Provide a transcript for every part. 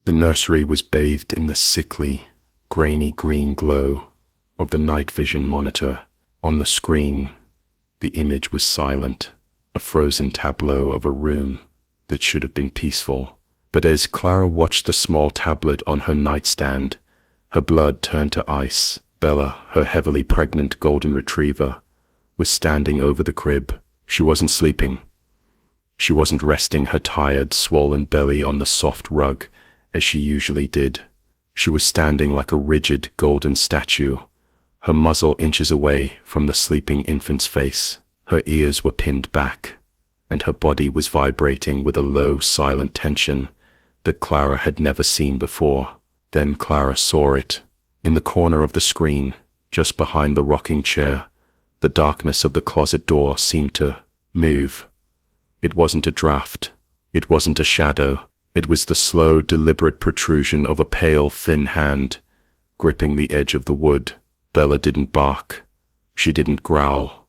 The nursery was bathed in the sickly, grainy green glow of the night vision monitor. On the screen, the image was silent, a frozen tableau of a room that should have been peaceful. But as Clara watched the small tablet on her nightstand, her blood turned to ice. Bella, her heavily pregnant golden retriever, was standing over the crib. She wasn't sleeping. She wasn't resting her tired, swollen belly on the soft rug as she usually did. She was standing like a rigid golden statue, her muzzle inches away from the sleeping infant's face. Her ears were pinned back, and her body was vibrating with a low, silent tension that Clara had never seen before. Then Clara saw it. In the corner of the screen, just behind the rocking chair, the darkness of the closet door seemed to move. It wasn't a draft. It wasn't a shadow. It was the slow, deliberate protrusion of a pale, thin hand, gripping the edge of the wood. Bella didn't bark. She didn't growl.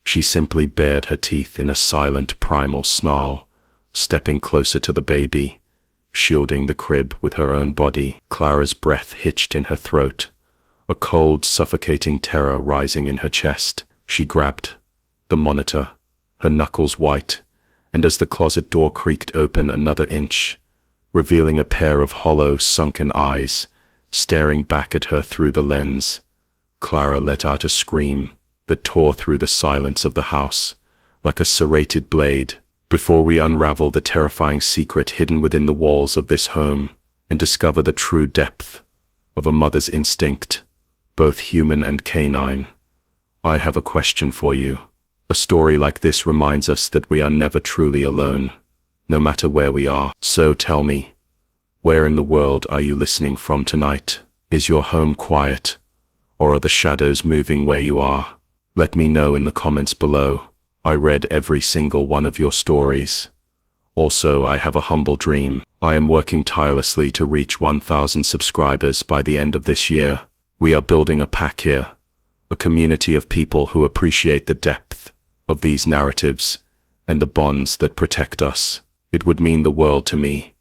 She simply bared her teeth in a silent, primal snarl, stepping closer to the baby, shielding the crib with her own body. Clara's breath hitched in her throat, a cold, suffocating terror rising in her chest. She grabbed the monitor, her knuckles white, and as the closet door creaked open another inch, revealing a pair of hollow, sunken eyes staring back at her through the lens, Clara let out a scream that tore through the silence of the house like a serrated blade. Before we unravel the terrifying secret hidden within the walls of this home and discover the true depth of a mother's instinct, both human and canine, I have a question for you. A story like this reminds us that we are never truly alone, no matter where we are. So tell me, where in the world are you listening from tonight? Is your home quiet, or are the shadows moving where you are? Let me know in the comments below. I read every single one of your stories. Also, I have a humble dream. I am working tirelessly to reach 1,000 subscribers by the end of this year. We are building a pack here, a community of people who appreciate the depth of these narratives and the bonds that protect us. It would mean the world to me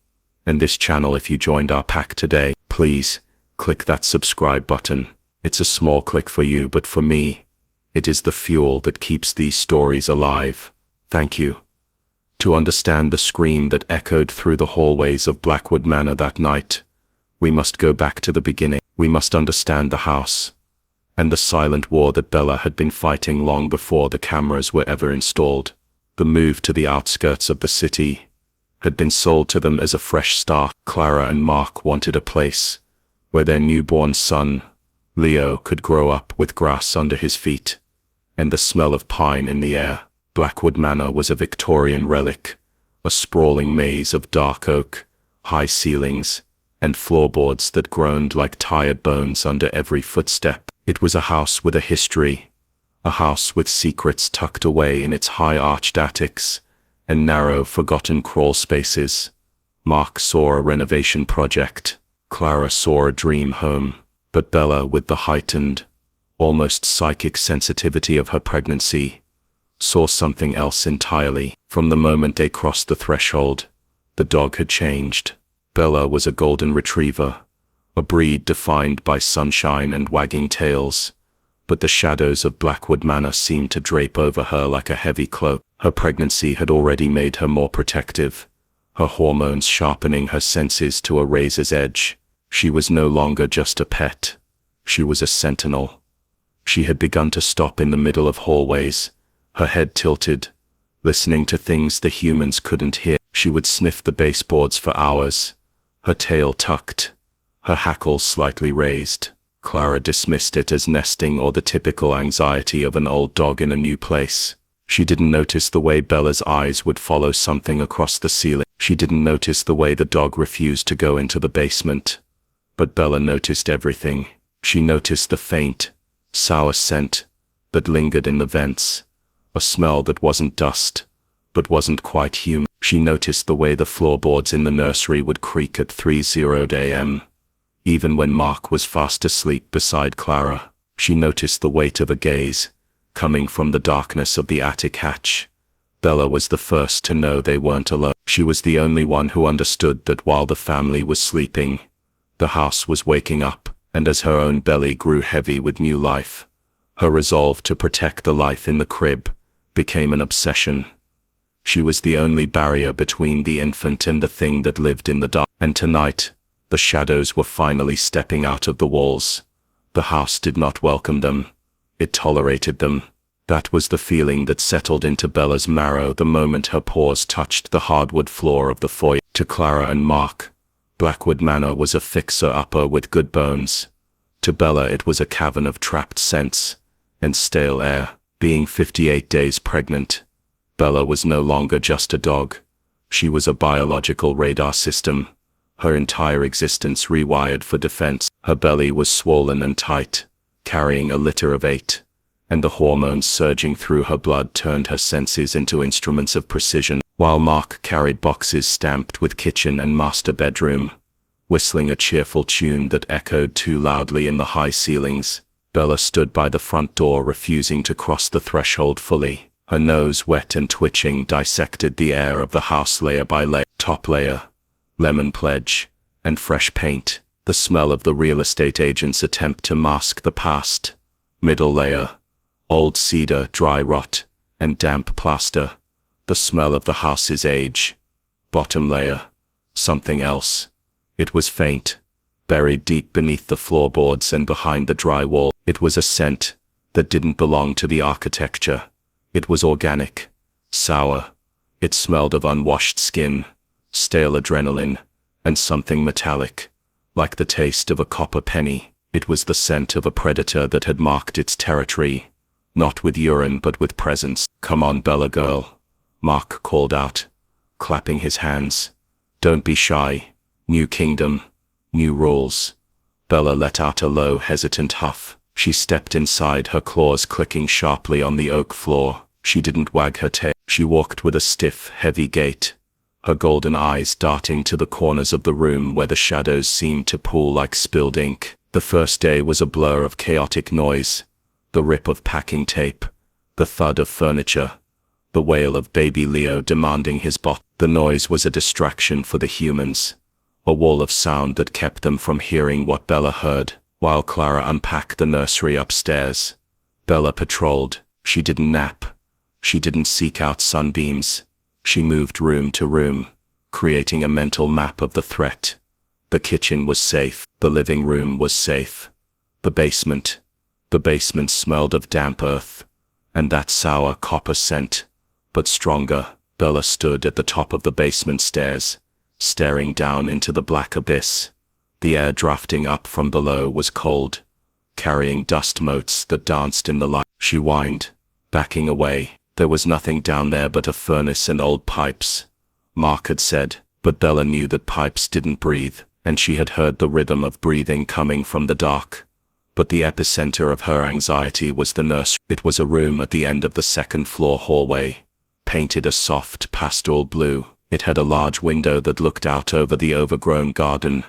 and this channel if you joined our pack today. Please click that subscribe button. It's a small click for you, but for me, it is the fuel that keeps these stories alive. Thank you. To understand the scream that echoed through the hallways of Blackwood Manor that night, we must go back to the beginning. We must understand the house and the silent war that Bella had been fighting long before the cameras were ever installed. The move to the outskirts of the city had been sold to them as a fresh start. Clara and Mark wanted a place where their newborn son, Leo, could grow up with grass under his feet and the smell of pine in the air. Blackwood Manor was a Victorian relic, a sprawling maze of dark oak, high ceilings, and floorboards that groaned like tired bones under every footstep. It was a house with a history, a house with secrets tucked away in its high-arched attics and narrow, forgotten crawl spaces. Mark saw a renovation project. Clara saw a dream home. But Bella, with the heightened, almost psychic sensitivity of her pregnancy, saw something else entirely. From the moment they crossed the threshold, the dog had changed. Bella was a golden retriever, a breed defined by sunshine and wagging tails, but the shadows of Blackwood Manor seemed to drape over her like a heavy cloak. Her pregnancy had already made her more protective, her hormones sharpening her senses to a razor's edge. She was no longer just a pet. She was a sentinel. She had begun to stop in the middle of hallways, her head tilted, listening to things the humans couldn't hear. She would sniff the baseboards for hours, her tail tucked, her hackles slightly raised. Clara dismissed it as nesting or the typical anxiety of an old dog in a new place. She didn't notice the way Bella's eyes would follow something across the ceiling. She didn't notice the way the dog refused to go into the basement. But Bella noticed everything. She noticed the faint, sour scent that lingered in the vents, a smell that wasn't dust, but wasn't quite human. She noticed the way the floorboards in the nursery would creak at 3:00 a.m., even when Mark was fast asleep beside Clara. She noticed the weight of a gaze coming from the darkness of the attic hatch, Bella was the first to know they weren't alone. She was the only one who understood that while the family was sleeping, the house was waking up, and as her own belly grew heavy with new life, her resolve to protect the life in the crib became an obsession. She was the only barrier between the infant and the thing that lived in the dark. And tonight, the shadows were finally stepping out of the walls. The house did not welcome them. It tolerated them. That was the feeling that settled into Bella's marrow the moment her paws touched the hardwood floor of the foyer. To Clara and Mark, Blackwood Manor was a fixer-upper with good bones. To Bella it was a cavern of trapped scents and stale air. Being 58 days pregnant, Bella was no longer just a dog. She was a biological radar system, her entire existence rewired for defense. Her belly was swollen and tight, carrying a litter of 8, and the hormones surging through her blood turned her senses into instruments of precision, while Mark carried boxes stamped with kitchen and master bedroom, whistling a cheerful tune that echoed too loudly in the high ceilings. Bella stood by the front door, refusing to cross the threshold fully. Her nose, wet and twitching, dissected the air of the house layer by layer. Top layer, lemon pledge, and fresh paint, the smell of the real estate agent's attempt to mask the past. Middle layer, old cedar, dry rot, and damp plaster, the smell of the house's age. Bottom layer, something else. It was faint, buried deep beneath the floorboards and behind the drywall. It was a scent that didn't belong to the architecture. It was organic, sour. It smelled of unwashed skin, stale adrenaline, and something metallic, like the taste of a copper penny. It was the scent of a predator that had marked its territory, not with urine but with presence. "Come on, Bella girl," Mark called out, clapping his hands. "Don't be shy. New kingdom, new rules." Bella let out a low, hesitant huff. She stepped inside, her claws clicking sharply on the oak floor. She didn't wag her tail. She walked with a stiff, heavy gait, her golden eyes darting to the corners of the room where the shadows seemed to pool like spilled ink. The first day was a blur of chaotic noise, the rip of packing tape, the thud of furniture, the wail of baby Leo demanding his bot. The noise was a distraction for the humans, a wall of sound that kept them from hearing what Bella heard. While Clara unpacked the nursery upstairs, Bella patrolled. She didn't nap. She didn't seek out sunbeams. She moved room to room, creating a mental map of the threat. The kitchen was safe. The living room was safe. The basement smelled of damp earth, and that sour copper scent, but stronger. Bella stood at the top of the basement stairs, staring down into the black abyss. The air drafting up from below was cold, carrying dust motes that danced in the light. She whined, backing away. There was nothing down there but a furnace and old pipes, Mark had said, but Bella knew that pipes didn't breathe, and she had heard the rhythm of breathing coming from the dark. But the epicenter of her anxiety was the nursery. It was a room at the end of the second-floor hallway, painted a soft pastel blue. It had a large window that looked out over the overgrown garden,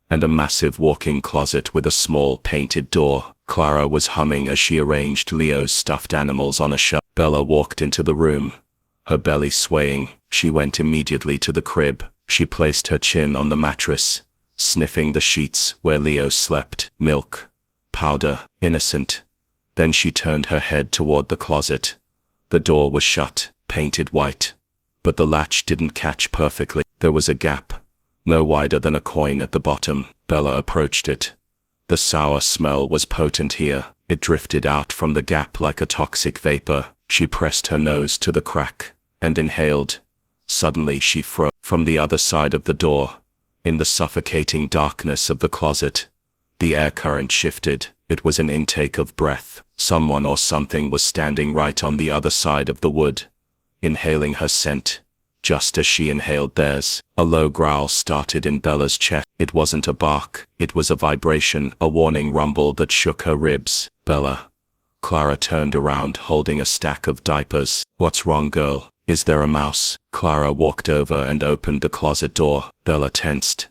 and a massive walk-in closet with a small painted door. Clara was humming as she arranged Leo's stuffed animals on a shelf. Bella walked into the room, her belly swaying. She went immediately to the crib. She placed her chin on the mattress, sniffing the sheets where Leo slept. Milk, powder, innocent. Then she turned her head toward the closet. The door was shut, painted white, but the latch didn't catch perfectly. There was a gap, no wider than a coin at the bottom. Bella approached it. The sour smell was potent here. It drifted out from the gap like a toxic vapor. She pressed her nose to the crack and inhaled. Suddenly she froze. From the other side of the door, in the suffocating darkness of the closet, the air current shifted. It was an intake of breath. Someone or something was standing right on the other side of the wood, inhaling her scent, just as she inhaled theirs. A low growl started in Bella's chest. It wasn't a bark, it was a vibration, a warning rumble that shook her ribs. "Bella." Clara turned around, holding a stack of diapers. "What's wrong, girl? Is there a mouse?" Clara walked over and opened the closet door. Bella tensed,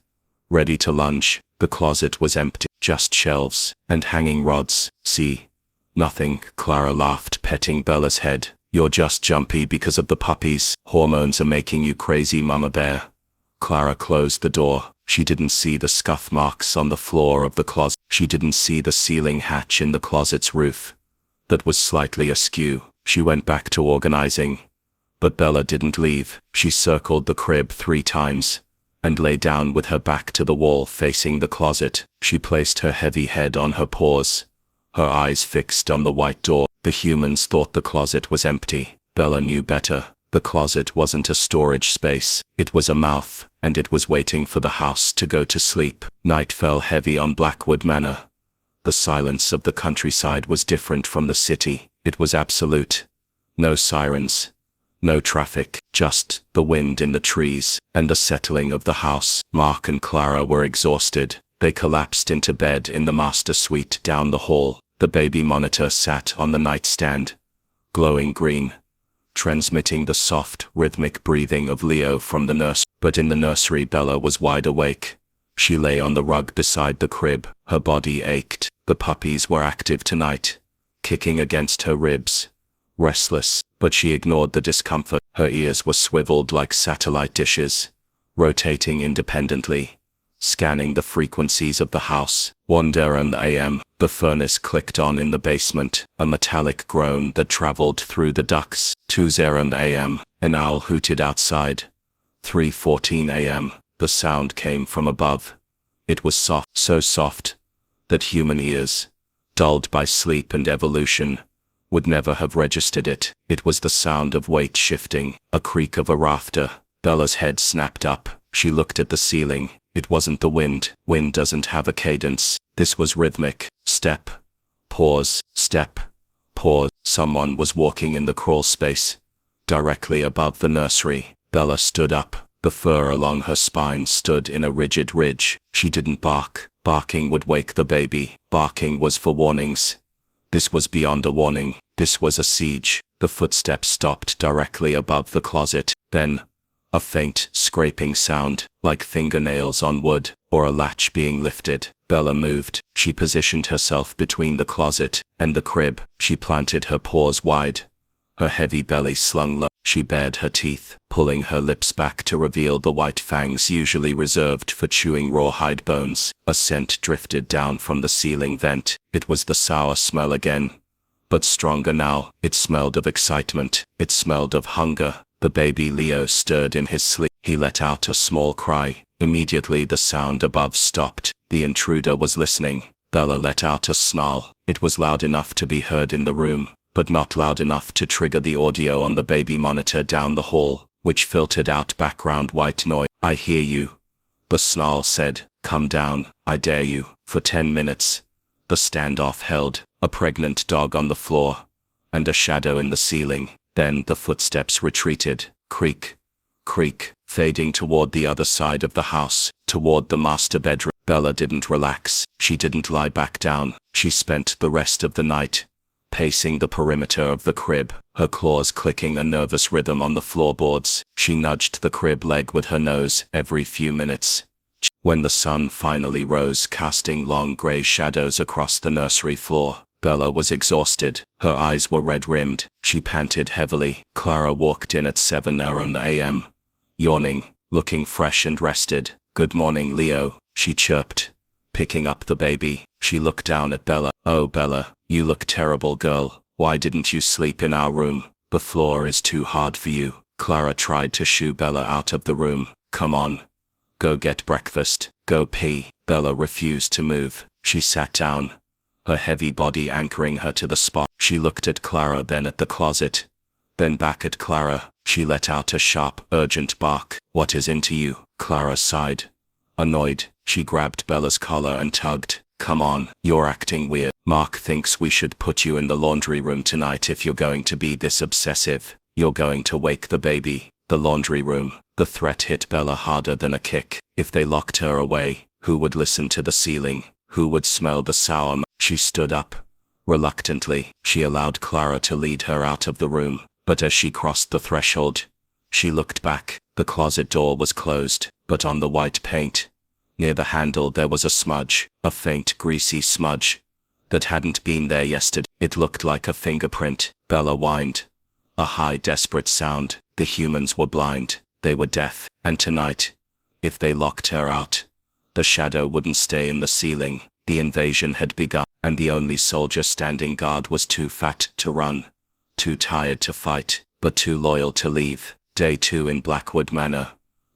ready to lunge. The closet was empty, just shelves and hanging rods. "See? Nothing." Clara laughed, petting Bella's head. You're just jumpy because of the puppies. Hormones are making you crazy, Mama Bear. Clara closed the door. She didn't see the scuff marks on the floor of the closet. She didn't see the ceiling hatch in the closet's roof that was slightly askew. She went back to organizing. But Bella didn't leave. She circled the crib 3 times and lay down with her back to the wall facing the closet. She placed her heavy head on her paws, her eyes fixed on the white door. The humans thought the closet was empty. Bella knew better. The closet wasn't a storage space. It was a mouth, and it was waiting for the house to go to sleep. Night fell heavy on Blackwood Manor. The silence of the countryside was different from the city. It was absolute. No sirens. No traffic, just the wind in the trees and the settling of the house. Mark and Clara were exhausted. They collapsed into bed in the master suite down the hall. The baby monitor sat on the nightstand, glowing green, transmitting the soft, rhythmic breathing of Leo from the nurse. But in the nursery, Bella was wide awake. She lay on the rug beside the crib. Her body ached. The puppies were active tonight, kicking against her ribs. Restless, but she ignored the discomfort. Her ears were swiveled like satellite dishes, rotating independently, scanning the frequencies of the house. 1 a.m. The furnace clicked on in the basement, a metallic groan that traveled through the ducts. 2 a.m. An owl hooted outside. 3:14 a.m. The sound came from above. It was soft, so soft that human ears, dulled by sleep and evolution, would never have registered it. It was the sound of weight shifting, a creak of a rafter. Bella's head snapped up. She looked at the ceiling. It wasn't the wind. Wind doesn't have a cadence. This was rhythmic. Step, pause, step, pause. Someone was walking in the crawl space, directly above the nursery. Bella stood up. The fur along her spine stood in a rigid ridge. She didn't bark. Barking would wake the baby. Barking was for warnings. This was beyond a warning. This was a siege. The footsteps stopped directly above the closet. Then, a faint, scraping sound, like fingernails on wood, or a latch being lifted. Bella moved. She positioned herself between the closet and the crib. She planted her paws wide, her heavy belly slung low. She bared her teeth, pulling her lips back to reveal the white fangs usually reserved for chewing rawhide bones. A scent drifted down from the ceiling vent. It was the sour smell again, but stronger now. It smelled of excitement. It smelled of hunger. The baby Leo stirred in his sleep. He let out a small cry. Immediately the sound above stopped. The intruder was listening. Bella let out a snarl. It was loud enough to be heard in the room, but not loud enough to trigger the audio on the baby monitor down the hall, which filtered out background white noise. "I hear you," the snarl said. "Come down, I dare you." For 10 minutes, the standoff held, a pregnant dog on the floor, and a shadow in the ceiling. Then the footsteps retreated, creak, creak, fading toward the other side of the house, toward the master bedroom. Bella didn't relax. She didn't lie back down. She spent the rest of the night pacing the perimeter of the crib, her claws clicking a nervous rhythm on the floorboards. She nudged the crib leg with her nose every few minutes. When the sun finally rose, casting long gray shadows across the nursery floor, Bella was exhausted. Her eyes were red-rimmed. She panted heavily. Clara walked in at 7 a.m., yawning, looking fresh and rested. "Good morning, Leo," she chirped, picking up the baby. She looked down at Bella. "Oh, Bella, you look terrible, girl. Why didn't you sleep in our room? The floor is too hard for you." Clara tried to shoo Bella out of the room. "Come on. Go get breakfast. Go pee." Bella refused to move. She sat down, her heavy body anchoring her to the spot. She looked at Clara, then at the closet, then back at Clara. She let out a sharp, urgent bark. "What is into you?" Clara sighed. Annoyed, she grabbed Bella's collar and tugged. "Come on, you're acting weird. Mark thinks we should put you in the laundry room tonight if you're going to be this obsessive. You're going to wake the baby." The laundry room. The threat hit Bella harder than a kick. If they locked her away, who would listen to the ceiling? Who would smell the sour? She stood up. Reluctantly, she allowed Clara to lead her out of the room, but as she crossed the threshold, she looked back. The closet door was closed, but on the white paint, near the handle, there was a smudge, a faint greasy smudge that hadn't been there yesterday. It looked like a fingerprint. Bella whined, A high, desperate sound. The humans were blind. They were deaf. And tonight, if they locked her out, the shadow wouldn't stay in the ceiling. The invasion had begun, and the only soldier standing guard was too fat to run, too tired to fight, but too loyal to leave. Day 2 in Blackwood Manor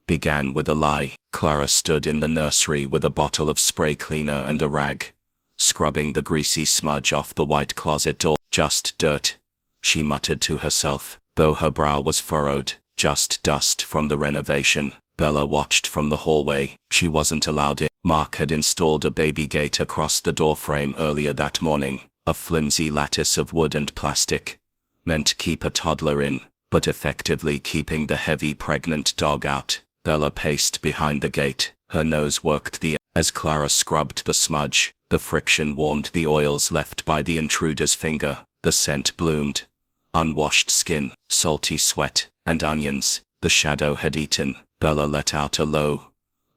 began with a lie. Clara stood in the nursery with a bottle of spray cleaner and a rag, scrubbing the greasy smudge off the white closet door. Just dirt, she muttered to herself, though her brow was furrowed. Just dust from the renovation. Bella watched from the hallway. She wasn't allowed in. Mark had installed a baby gate across the doorframe earlier that morning, a flimsy lattice of wood and plastic, meant to keep a toddler in, but effectively keeping the heavy pregnant dog out. Bella paced behind the gate. Her nose worked as Clara scrubbed the smudge. The friction warmed the oils left by the intruder's finger. The scent bloomed. Unwashed skin, salty sweat, and onions. The shadow had eaten. Bella let out a low,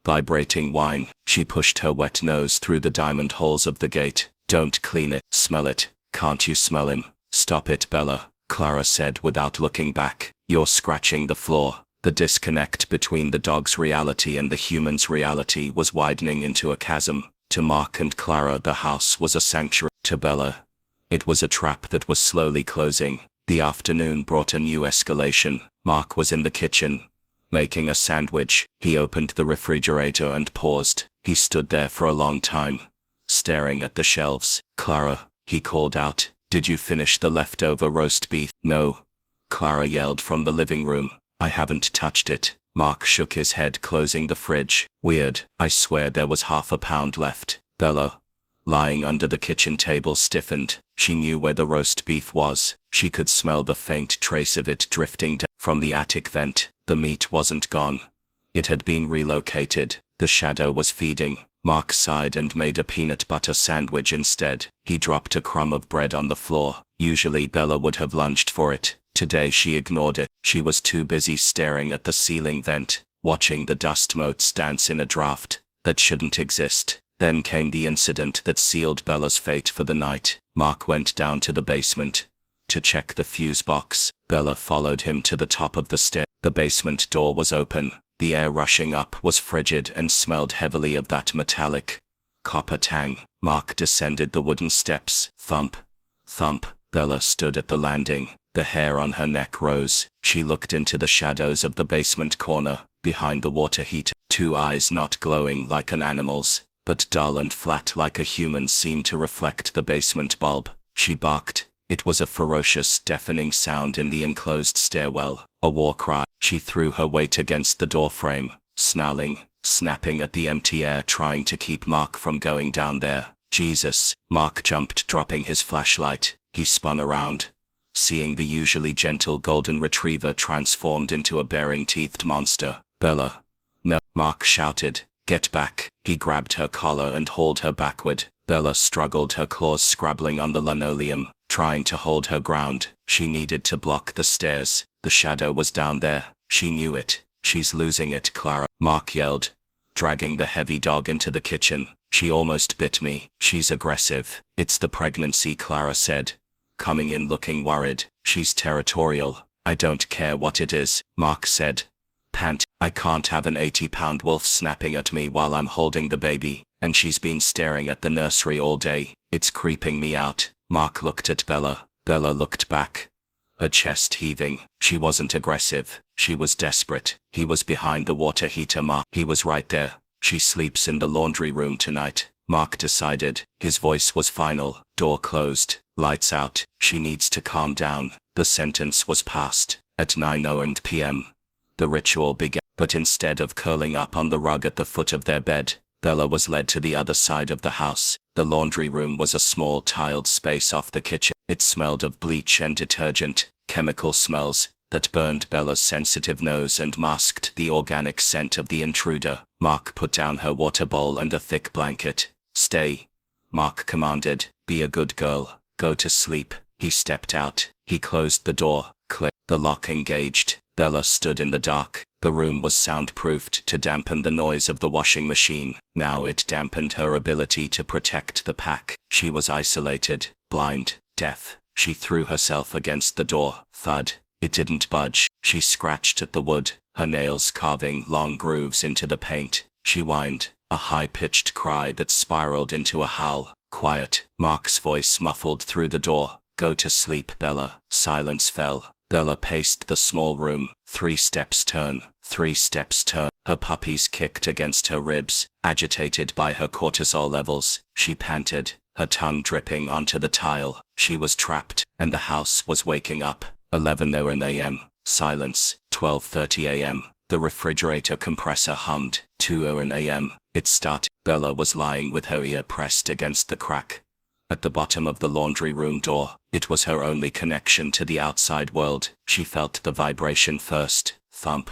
vibrating whine. She pushed her wet nose through the diamond holes of the gate. Don't clean it. Smell it. Can't you smell him? Stop it, Bella, Clara said without looking back. You're scratching the floor. The disconnect between the dog's reality and the human's reality was widening into a chasm. To Mark and Clara, the house was a sanctuary. To Bella, it was a trap that was slowly closing. The afternoon brought a new escalation. Mark was in the kitchen, making a sandwich. He opened the refrigerator and paused. He stood there for a long time, staring at the shelves. Clara, he called out, did you finish the leftover roast beef? No, Clara yelled from the living room. I haven't touched it. Mark shook his head, closing the fridge. Weird. I swear there was half a pound left. Bella, lying under the kitchen table, stiffened. She knew where the roast beef was. She could smell the faint trace of it drifting down from the attic vent. The meat wasn't gone. It had been relocated. The shadow was feeding. Mark sighed and made a peanut butter sandwich instead. He dropped a crumb of bread on the floor. Usually Bella would have lunged for it. Today she ignored it. She was too busy staring at the ceiling vent, watching the dust motes dance in a draft that shouldn't exist. Then came the incident that sealed Bella's fate for the night. Mark went down to the basement to check the fuse box. Bella followed him to the top of the stair. The basement door was open. The air rushing up was frigid and smelled heavily of that metallic copper tang. Mark descended the wooden steps. Thump, thump. Bella stood at the landing. The hair on her neck rose. She looked into the shadows of the basement corner, behind the water heater. Two eyes not glowing like an animal's, but dull and flat like a human's, seemed to reflect the basement bulb. She barked. It was a ferocious, deafening sound in the enclosed stairwell. A war cry. She threw her weight against the doorframe, snarling, snapping at the empty air, trying to keep Mark from going down there. Jesus! Mark jumped, dropping his flashlight. He spun around, seeing the usually gentle golden retriever transformed into a baring-teethed monster. Bella! No! Mark shouted. Get back! He grabbed her collar and hauled her backward. Bella struggled, her claws scrabbling on the linoleum, trying to hold her ground. She needed to block the stairs. The shadow was down there. She knew it. She's losing it, Clara, Mark yelled, dragging the heavy dog into the kitchen. She almost bit me. She's aggressive. It's the pregnancy, Clara said, coming in looking worried. She's territorial. I don't care what it is, Mark said. Pant. I can't have an 80-pound wolf snapping at me while I'm holding the baby, and she's been staring at the nursery all day. It's creeping me out. Mark looked at Bella. Bella looked back, her chest heaving. She wasn't aggressive. She was desperate. He was behind the water heater. Mark. He was right there. She sleeps in the laundry room tonight, Mark decided. His voice was final. Door closed. Lights out. She needs to calm down. The sentence was passed. At 9:00 p.m. the ritual began, but instead of curling up on the rug at the foot of their bed, Bella was led to the other side of the house. The laundry room was a small tiled space off the kitchen. It smelled of bleach and detergent, chemical smells that burned Bella's sensitive nose and masked the organic scent of the intruder. Mark put down her water bowl and a thick blanket. Stay, Mark commanded. Be a good girl. Go to sleep. He stepped out. He closed the door. Click. The lock engaged. Bella stood in the dark. The room was soundproofed to dampen the noise of the washing machine. Now it dampened her ability to protect the pack. She was isolated, blind, deaf. She threw herself against the door. Thud. It didn't budge. She scratched at the wood, her nails carving long grooves into the paint. She whined, a high-pitched cry that spiraled into a howl. Quiet. Mark's voice muffled through the door. Go to sleep, Bella. Silence fell. Bella paced the small room. 3 steps turn. 3 steps turn. Her puppies kicked against her ribs. Agitated by her cortisol levels, she panted, her tongue dripping onto the tile. She was trapped, and the house was waking up. 11:00 a.m. Silence. 12:30 a.m. The refrigerator compressor hummed. 2:00 a.m. It started. Bella was lying with her ear pressed against the crack at the bottom of the laundry room door. It was her only connection to the outside world. She felt the vibration first. Thump.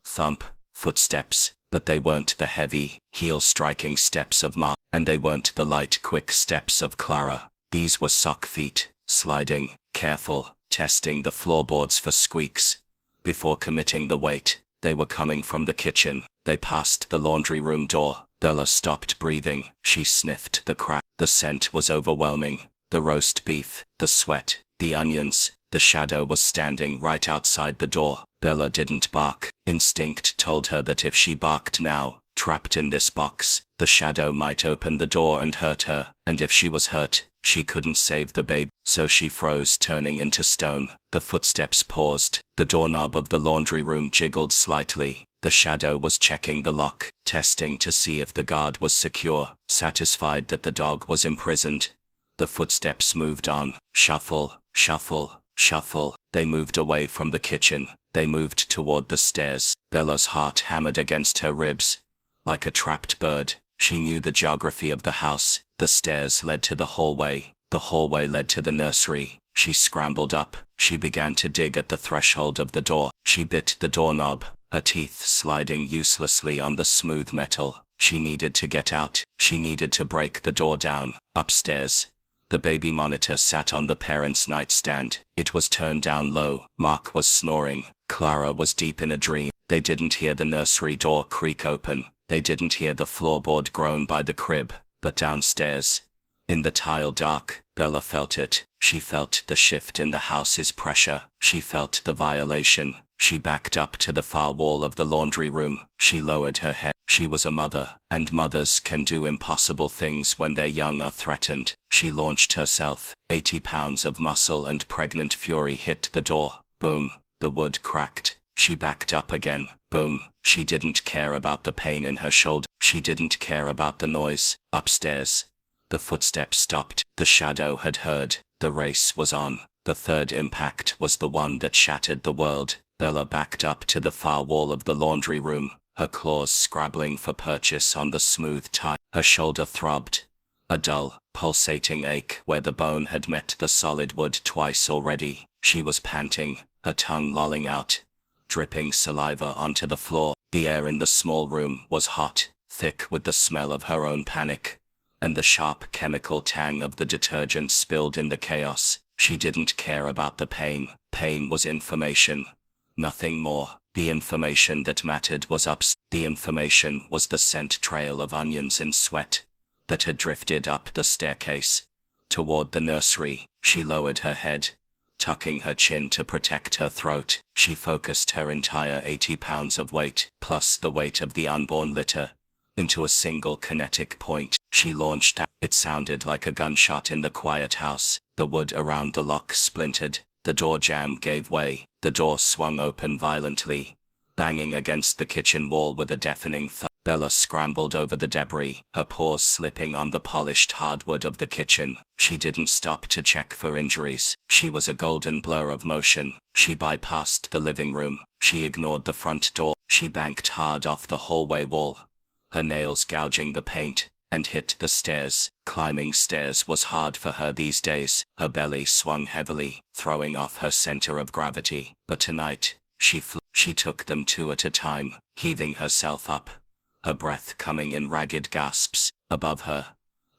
Thump. Footsteps. But they weren't the heavy, heel-striking steps of Mark, and they weren't the light, quick steps of Clara. These were sock feet, sliding, careful, testing the floorboards for squeaks. Before committing the weight, they were coming from the kitchen. They passed the laundry room door. Bella stopped breathing. She sniffed the crack. The scent was overwhelming. The roast beef, the sweat, the onions. The shadow was standing right outside the door. Bella didn't bark. Instinct told her that if she barked now, trapped in this box, the shadow might open the door and hurt her, and if she was hurt, she couldn't save the babe. So she froze, turning into stone. The footsteps paused. The doorknob of the laundry room jiggled slightly. The shadow was checking the lock, testing to see if the guard was secure, satisfied that the dog was imprisoned. The footsteps moved on. Shuffle, shuffle, shuffle. They moved away from the kitchen. They moved toward the stairs. Bella's heart hammered against her ribs. Like a trapped bird, she knew the geography of the house. The stairs led to the hallway. The hallway led to the nursery. She scrambled up. She began to dig at the threshold of the door. She bit the doorknob, her teeth sliding uselessly on the smooth metal. She needed to get out. She needed to break the door down. Upstairs, the baby monitor sat on the parents' nightstand. It was turned down low. Mark was snoring. Clara was deep in a dream. They didn't hear the nursery door creak open. They didn't hear the floorboard groan by the crib. But downstairs, in the tile dark, Bella felt it. She felt the shift in the house's pressure. She felt the violation. She backed up to the far wall of the laundry room. She lowered her head. She was a mother, and mothers can do impossible things when their young are threatened. She launched herself. 80 pounds of muscle and pregnant fury hit the door. Boom. The wood cracked. She backed up again. Boom. She didn't care about the pain in her shoulder. She didn't care about the noise. Upstairs, the footsteps stopped. The shadow had heard. The race was on. The third impact was the one that shattered the world. Bella backed up to the far wall of the laundry room, her claws scrabbling for purchase on the smooth tile. Her shoulder throbbed. A dull, pulsating ache where the bone had met the solid wood twice already. She was panting, her tongue lolling out, dripping saliva onto the floor. The air in the small room was hot, thick with the smell of her own panic, and the sharp chemical tang of the detergent spilled in the chaos. She didn't care about the pain. Pain was information. Nothing more. The information that mattered was the information was the scent trail of onions and sweat that had drifted up the staircase toward the nursery. She lowered her head, tucking her chin to protect her throat. She focused her entire 80 pounds of weight, plus the weight of the unborn litter, into a single kinetic point. She launched out. It sounded like a gunshot in the quiet house. The wood around the lock splintered. The door jamb gave way. The door swung open violently, banging against the kitchen wall with a deafening thud. Bella scrambled over the debris, her paws slipping on the polished hardwood of the kitchen. She didn't stop to check for injuries. She was a golden blur of motion. She bypassed the living room. She ignored the front door. She banked hard off the hallway wall, her nails gouging the paint, and hit the stairs. Climbing stairs was hard for her these days. Her belly swung heavily, throwing off her center of gravity. But tonight, she flew. She took them 2 at a time, heaving herself up, her breath coming in ragged gasps. Above her,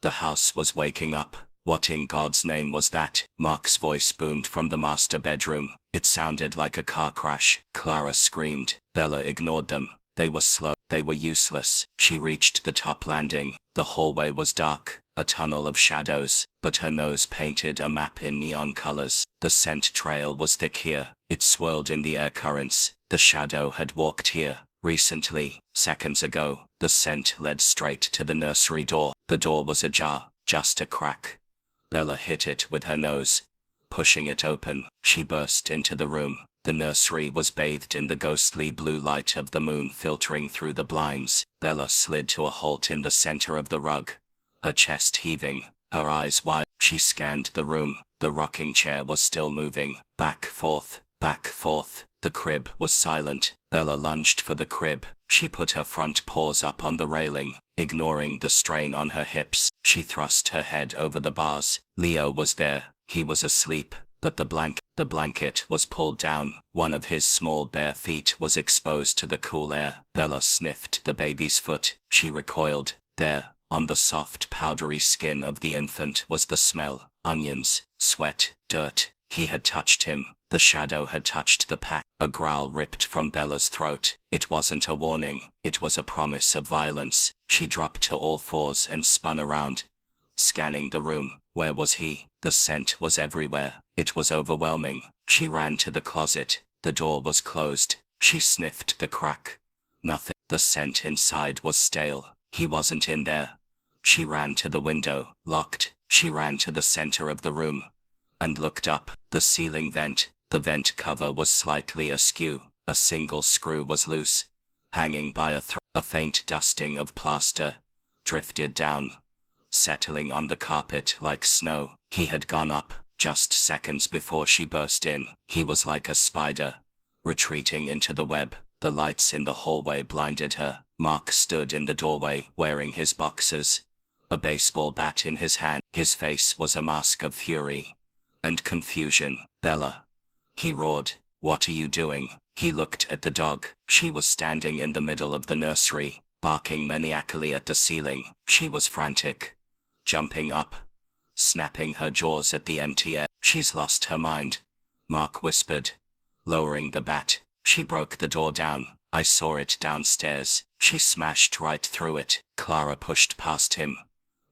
the house was waking up. What in God's name was that? Mark's voice boomed from the master bedroom. It sounded like a car crash. Clara screamed. Bella ignored them. They were slow. They were useless. She reached the top landing. The hallway was dark, a tunnel of shadows, but her nose painted a map in neon colors. The scent trail was thick here. It swirled in the air currents. The shadow had walked here recently, seconds ago. The scent led straight to the nursery door. The door was ajar, just a crack. Bella hit it with her nose. Pushing it open, she burst into the room. The nursery was bathed in the ghostly blue light of the moon filtering through the blinds. Bella slid to a halt in the center of the rug, her chest heaving, her eyes wide. She scanned the room. The rocking chair was still moving, back, forth, back, forth. The crib was silent. Bella lunged for the crib. She put her front paws up on the railing, ignoring the strain on her hips. She thrust her head over the bars. Leo was there. He was asleep, but the blanket was pulled down. One of his small bare feet was exposed to the cool air. Bella sniffed the baby's foot. She recoiled. There, on the soft, powdery skin of the infant was the smell. Onions, sweat, dirt. He had touched him. The shadow had touched the pack. A growl ripped from Bella's throat. It wasn't a warning. It was a promise of violence. She dropped to all fours and spun around, scanning the room. Where was he? The scent was everywhere. It was overwhelming. She ran to the closet. The door was closed. She sniffed the crack. Nothing. The scent inside was stale. He wasn't in there. She ran to the window. Locked. She ran to the center of the room and looked up. The ceiling vent. The vent cover was slightly askew. A single screw was loose, hanging by a thread. A faint dusting of plaster drifted down, settling on the carpet like snow. He had gone up just seconds before she burst in. He was like a spider, retreating into the web. The lights in the hallway blinded her. Mark stood in the doorway, wearing his boxers, a baseball bat in his hand. His face was a mask of fury and confusion. Bella, he roared. What are you doing? He looked at the dog. She was standing in the middle of the nursery, barking maniacally at the ceiling. She was frantic, jumping up, snapping her jaws at the empty air. She's lost her mind, Mark whispered, lowering the bat. She broke the door down. I saw it downstairs. She smashed right through it. Clara pushed past him,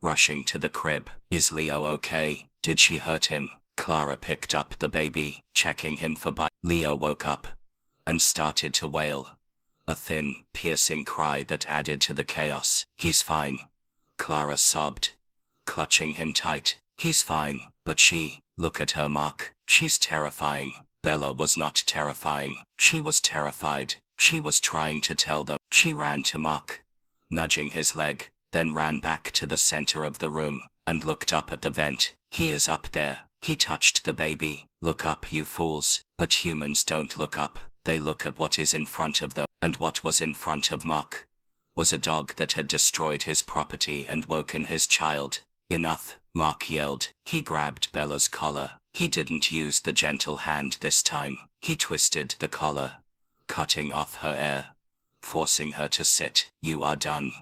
rushing to the crib. Is Leo okay? Did she hurt him? Clara picked up the baby, checking him for bites. Leo woke up and started to wail, a thin, piercing cry that added to the chaos. He's fine, Clara sobbed, clutching him tight. He's fine, but look at her, Mark. She's terrifying. Bella was not terrifying. She was terrified. She was trying to tell them. She ran to Mark, nudging his leg, then ran back to the center of the room and looked up at the vent. He is up there. He touched the baby. Look up, you fools. But humans don't look up. They look at what is in front of them. And what was in front of Mark was a dog that had destroyed his property and woken his child. Enough, Mark yelled. He grabbed Bella's collar. He didn't use the gentle hand this time. He twisted the collar, cutting off her air, forcing her to sit. You are done.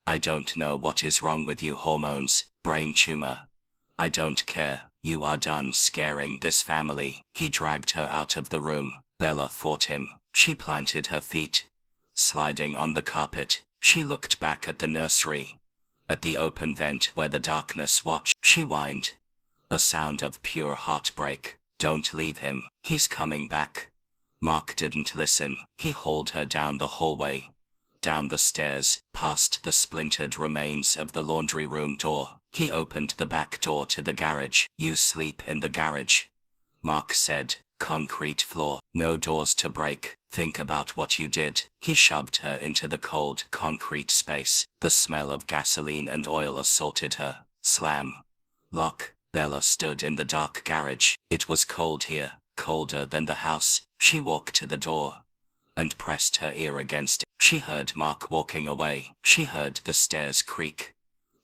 I don't know what is wrong with you, hormones, brain tumor. I don't care. You are done scaring this family. He dragged her out of the room. Bella fought him. She planted her feet, sliding on the carpet. She looked back at the nursery, at the open vent where the darkness watched. She whined, a sound of pure heartbreak. Don't leave him. He's coming back. Mark didn't listen. He hauled her down the hallway, down the stairs, past the splintered remains of the laundry room door. He opened the back door to the garage. You sleep in the garage, Mark said. Concrete floor, no doors to break. Think about what you did. He shoved her into the cold concrete space. The smell of gasoline and oil assaulted her. Slam. Lock. Bella stood in the dark garage. It was cold here, colder than the house. She walked to the door and pressed her ear against it. She heard Mark walking away. She heard the stairs creak.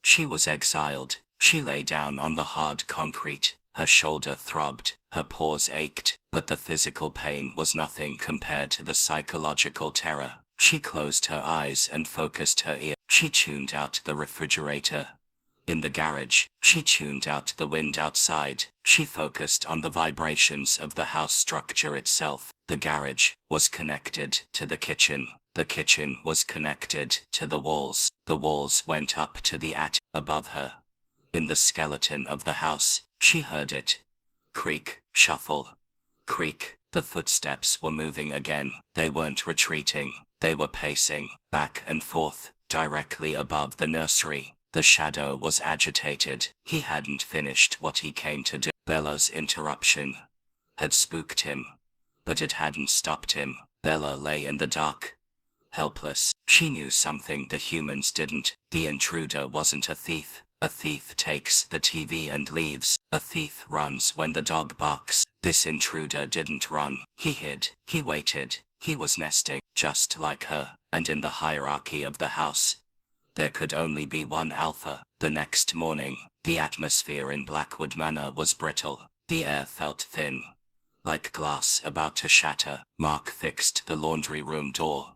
She was exiled. She lay down on the hard concrete. Her shoulder throbbed. Her paws ached, but the physical pain was nothing compared to the psychological terror. She closed her eyes and focused her ear. She tuned out the refrigerator in the garage. She tuned out the wind outside. She focused on the vibrations of the house structure itself. The garage was connected to the kitchen. The kitchen was connected to the walls. The walls went up to the attic above her. In the skeleton of the house, she heard it. Creak, shuffle. Creak. The footsteps were moving again. They weren't retreating. They were pacing, back and forth, directly above the nursery. The shadow was agitated. He hadn't finished what he came to do. Bella's interruption had spooked him, but it hadn't stopped him. Bella lay in the dark, helpless. She knew something the humans didn't. The intruder wasn't a thief. A thief takes the TV and leaves. A thief runs when the dog barks. This intruder didn't run. He hid. He waited. He was nesting, just like her. And in the hierarchy of the house, there could only be one alpha. The next morning, the atmosphere in Blackwood Manor was brittle. The air felt thin, like glass about to shatter. Mark fixed the laundry room door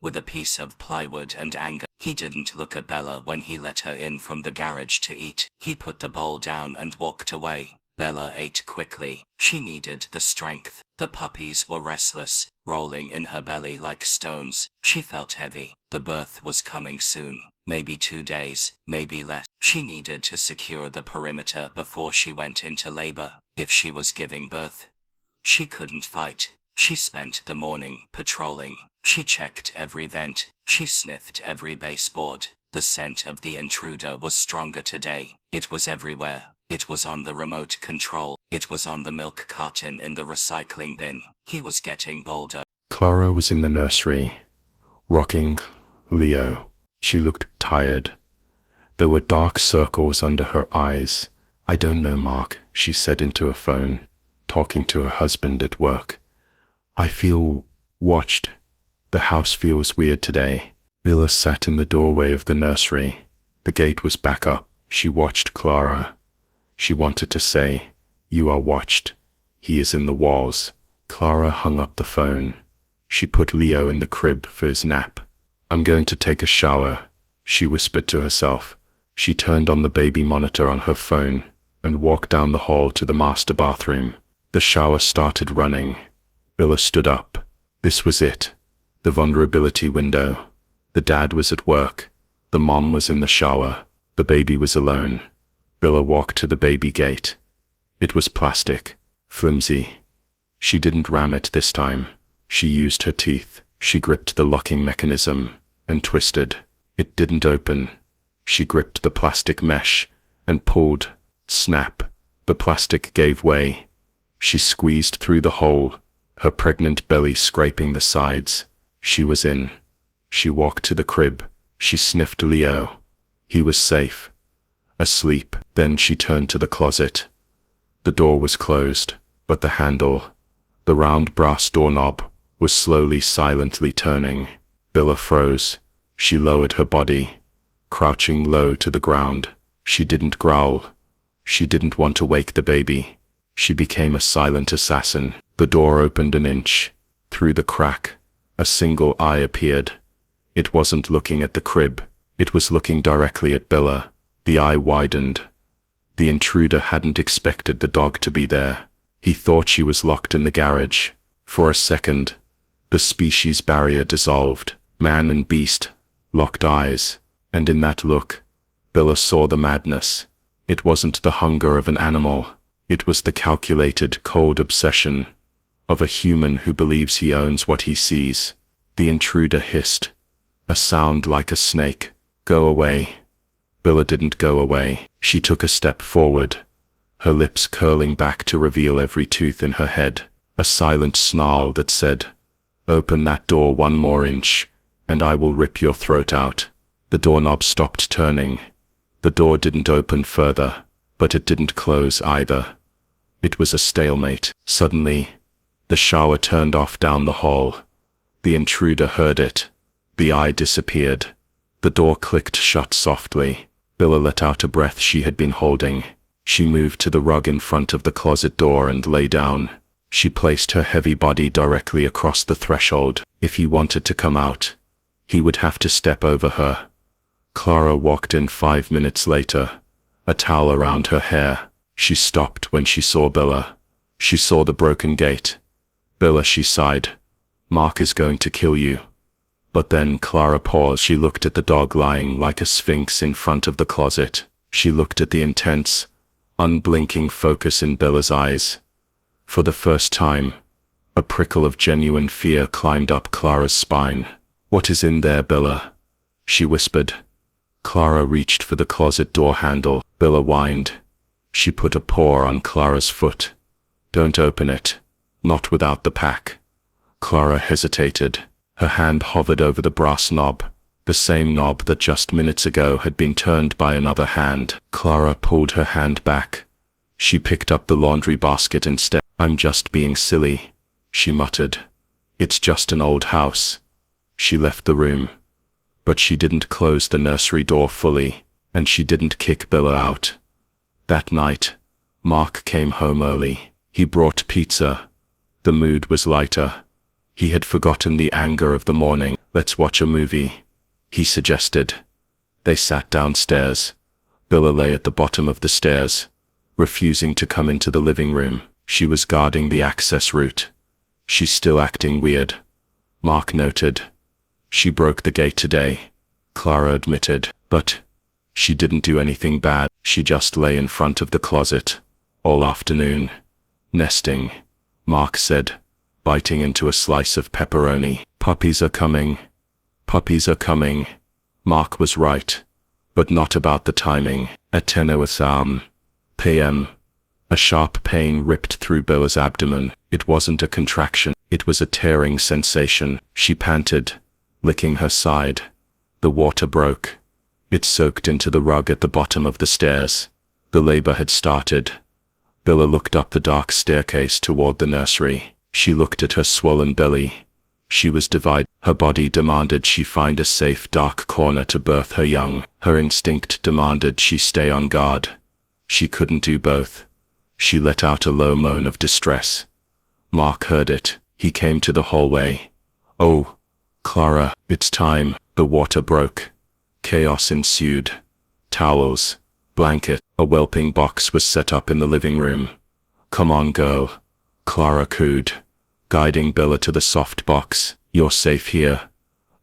with a piece of plywood and anger. He didn't look at Bella when he let her in from the garage to eat. He put the bowl down and walked away. Bella ate quickly. She needed the strength. The puppies were restless, rolling in her belly like stones. She felt heavy. The birth was coming soon. Maybe 2 days, maybe less. She needed to secure the perimeter before she went into labor. If she was giving birth, she couldn't fight. She spent the morning patrolling. She checked every vent. She sniffed every baseboard. The scent of the intruder was stronger today. It was everywhere. It was on the remote control. It was on the milk carton in the recycling bin. He was getting bolder. Clara was in the nursery, rocking Leo. She looked tired. There were dark circles under her eyes. "I don't know, Mark," she said into a phone, talking to her husband at work. "I feel watched. The house feels weird today." Bella sat in the doorway of the nursery. The gate was back up. She watched Clara. She wanted to say, "You are watched. He is in the walls." Clara hung up the phone. She put Leo in the crib for his nap. "I'm going to take a shower," she whispered to herself. She turned on the baby monitor on her phone and walked down the hall to the master bathroom. The shower started running. Bella stood up. This was it. The vulnerability window. The dad was at work. The mom was in the shower. The baby was alone. Bella walked to the baby gate. It was plastic, flimsy. She didn't ram it this time. She used her teeth. She gripped the locking mechanism and twisted. It didn't open. She gripped the plastic mesh and pulled. Snap. The plastic gave way. She squeezed through the hole, her pregnant belly scraping the sides. She was in. She walked to the crib. She sniffed Leo. He was safe. Asleep. Then she turned to the closet. The door was closed, but the handle, the round brass doorknob, was slowly, silently turning. Bella froze. She lowered her body, crouching low to the ground. She didn't growl. She didn't want to wake the baby. She became a silent assassin. The door opened an inch. Through the crack, a single eye appeared. It wasn't looking at the crib. It was looking directly at Bella. The eye widened. The intruder hadn't expected the dog to be there. He thought she was locked in the garage. For a second, the species barrier dissolved. Man and beast locked eyes, and in that look, Bella saw the madness. It wasn't the hunger of an animal. It was the calculated, cold obsession of a human who believes he owns what he sees. The intruder hissed, a sound like a snake. "Go away." Bella didn't go away. She took a step forward, her lips curling back to reveal every tooth in her head. A silent snarl that said, "Open that door 1 more inch, and I will rip your throat out." The doorknob stopped turning. The door didn't open further, but it didn't close either. It was a stalemate. Suddenly, the shower turned off down the hall. The intruder heard it. The eye disappeared. The door clicked shut softly. Bella let out a breath she had been holding. She moved to the rug in front of the closet door and lay down. She placed her heavy body directly across the threshold. If he wanted to come out, he would have to step over her. Clara walked in 5 minutes later, a towel around her hair. She stopped when she saw Bella. She saw the broken gate. "Bella," she sighed. "Mark is going to kill you." But then Clara paused. She looked at the dog lying like a sphinx in front of the closet. She looked at the intense, unblinking focus in Bella's eyes. For the first time, A prickle of genuine fear climbed up Clara's spine. "What is in there, Bella?" she whispered. Clara reached for the closet door handle. Bella whined. She put a paw on Clara's foot. "Don't open it. Not without the pack." Clara hesitated. Her hand hovered over the brass knob, the same knob that just minutes ago had been turned by another hand. Clara pulled her hand back. She picked up the laundry basket instead. "I'm just being silly," she muttered. "It's just an old house." She left the room. But she didn't close the nursery door fully, and she didn't kick Bella out. That night, Mark came home early. He brought pizza. The mood was lighter. He had forgotten the anger of the morning. "Let's watch a movie," he suggested. They sat downstairs. Bella lay at the bottom of the stairs, refusing to come into the living room. She was guarding the access route. "She's still acting weird," Mark noted. "She broke the gate today," Clara admitted. "But she didn't do anything bad. She just lay in front of the closet all afternoon. Nesting," Mark said, biting into a slice of pepperoni. "Puppies are coming. Puppies are coming." Mark was right, but not about the timing. At 10:00 p.m., a sharp pain ripped through Bella's abdomen. It wasn't a contraction. It was a tearing sensation. She panted, licking her side. The water broke. It soaked into the rug at the bottom of the stairs. The labor had started. Bella looked up the dark staircase toward the nursery. She looked at her swollen belly. She was divided. Her body demanded she find a safe dark corner to birth her young. Her instinct demanded she stay on guard. She couldn't do both. She let out a low moan of distress. Mark heard it. He came to the hallway. "Oh, Clara, it's time." The water broke. Chaos ensued. Towels, blanket, a whelping box was set up in the living room. "Come on, girl," Clara cooed, guiding Bella to the soft box. "You're safe here."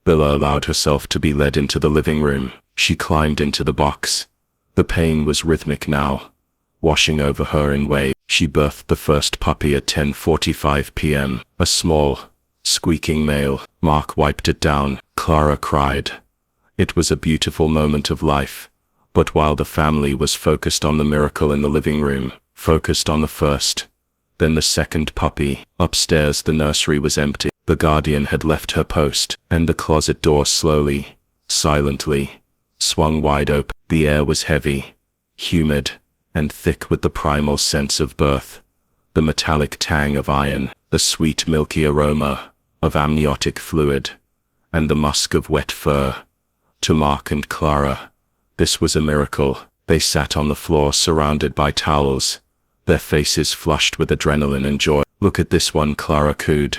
Bella allowed herself to be led into the living room. She climbed into the box. The pain was rhythmic now, washing over her in waves. She birthed the first puppy at 10:45 p.m. A small, squeaking male. Mark wiped it down. Clara cried. It was a beautiful moment of life. But while the family was focused on the miracle in the living room, focused on the first, then the second puppy, upstairs the nursery was empty. The guardian had left her post, and the closet door slowly, silently, swung wide open. The air was heavy, humid, and thick with the primal sense of birth. The metallic tang of iron, the sweet milky aroma of amniotic fluid, and the musk of wet fur. To Mark and Clara, this was a miracle. They sat on the floor surrounded by towels, their faces flushed with adrenaline and joy. "Look at this one," Clara cooed,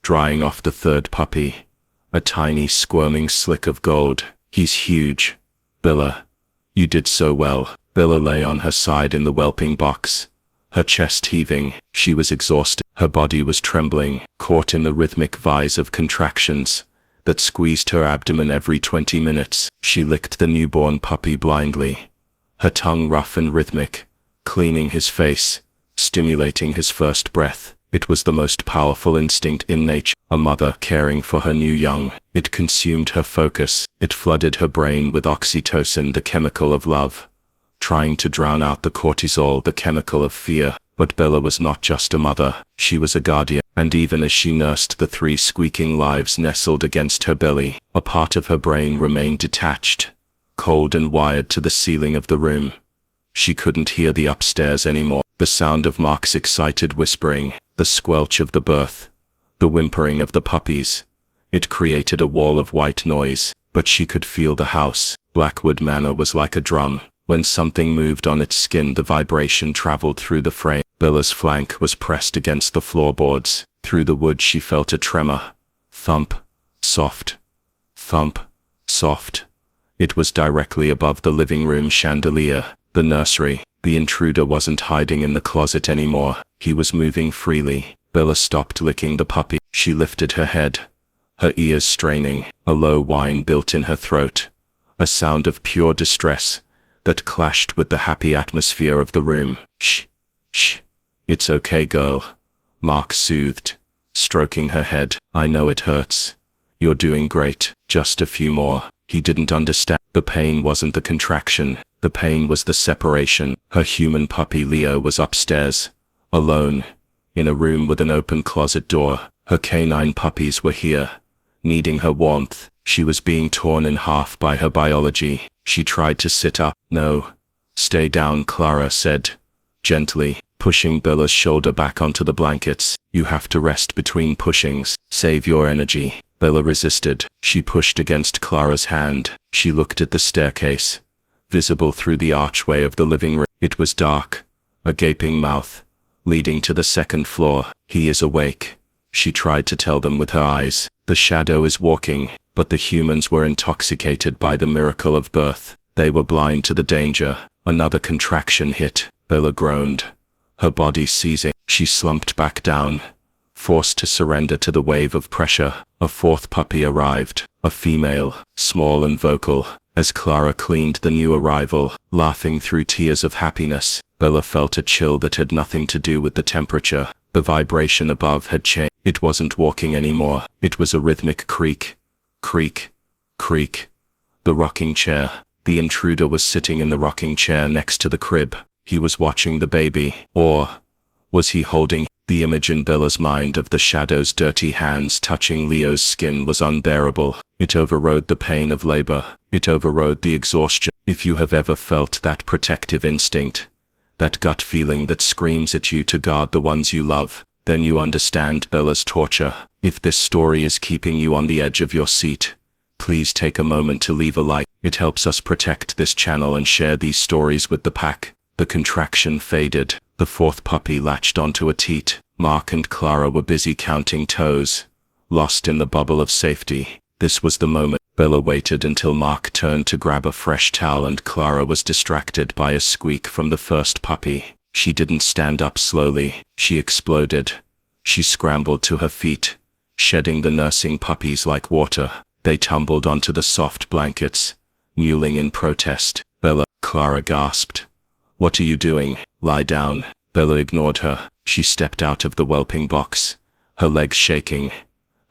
drying off the third puppy. A tiny squirming slick of gold. "He's huge. Bella, you did so well." Bella lay on her side in the whelping box, her chest heaving. She was exhausted. Her body was trembling, caught in the rhythmic vise of contractions that squeezed her abdomen every 20 minutes. She licked the newborn puppy blindly, her tongue rough and rhythmic, cleaning his face, stimulating his first breath. It was the most powerful instinct in nature, a mother caring for her new young. It consumed her focus. It flooded her brain with oxytocin, the chemical of love, trying to drown out the cortisol, the chemical of fear. But Bella was not just a mother. She was a guardian. And even as she nursed the 3 squeaking lives nestled against her belly, a part of her brain remained detached, cold and wired to the ceiling of the room. She couldn't hear the upstairs anymore. The sound of Mark's excited whispering, the squelch of the birth, the whimpering of the puppies. It created a wall of white noise, but she could feel the house. Blackwood Manor was like a drum. When something moved on its skin, the vibration traveled through the frame. Bella's flank was pressed against the floorboards. Through the wood she felt a tremor. Thump. Soft. Thump. Soft. It was directly above the living room chandelier. The nursery. The intruder wasn't hiding in the closet anymore. He was moving freely. Bella stopped licking the puppy. She lifted her head, her ears straining. A low whine built in her throat, a sound of pure distress that clashed with the happy atmosphere of the room. "Shh. Shh. It's okay, girl," Mark soothed, stroking her head. I know it hurts. You're doing great. Just a few more. He didn't understand. The pain wasn't the contraction. The pain was the separation. Her human puppy Leo was upstairs, alone, in a room with an open closet door. Her canine puppies were here, needing her warmth. She was being torn in half by her biology. She tried to sit up. No. Stay down, Clara said, gently, pushing Bella's shoulder back onto the blankets. You have to rest between pushings. Save your energy. Bella resisted. She pushed against Clara's hand. She looked at the staircase, visible through the archway of the living room. It was dark, a gaping mouth, leading to the second floor. He is awake, she tried to tell them with her eyes. The shadow is walking, but the humans were intoxicated by the miracle of birth. They were blind to the danger. Another contraction hit. Bella groaned, her body seizing. She slumped back down, forced to surrender to the wave of pressure. A fourth puppy arrived, a female, small and vocal. As Clara cleaned the new arrival, laughing through tears of happiness, Bella felt a chill that had nothing to do with the temperature. The vibration above had changed. It wasn't walking anymore. It was a rhythmic creak, creak, creak. The rocking chair. The intruder was sitting in the rocking chair next to the crib. He was watching the baby. Or was he holding? The image in Bella's mind of the shadow's dirty hands touching Leo's skin was unbearable. It overrode the pain of labor. It overrode the exhaustion. If you have ever felt that protective instinct, that gut feeling that screams at you to guard the ones you love, then you understand Bella's torture. If this story is keeping you on the edge of your seat, please take a moment to leave a like. It helps us protect this channel and share these stories with the pack. The contraction faded. The fourth puppy latched onto a teat. Mark and Clara were busy counting toes, lost in the bubble of safety. This was the moment. Bella waited until Mark turned to grab a fresh towel and Clara was distracted by a squeak from the first puppy. She didn't stand up slowly. She exploded. She scrambled to her feet, shedding the nursing puppies like water. They tumbled onto the soft blankets, mewling in protest. Bella, Clara gasped. What are you doing? Lie down. Bella ignored her. She stepped out of the whelping box, her legs shaking,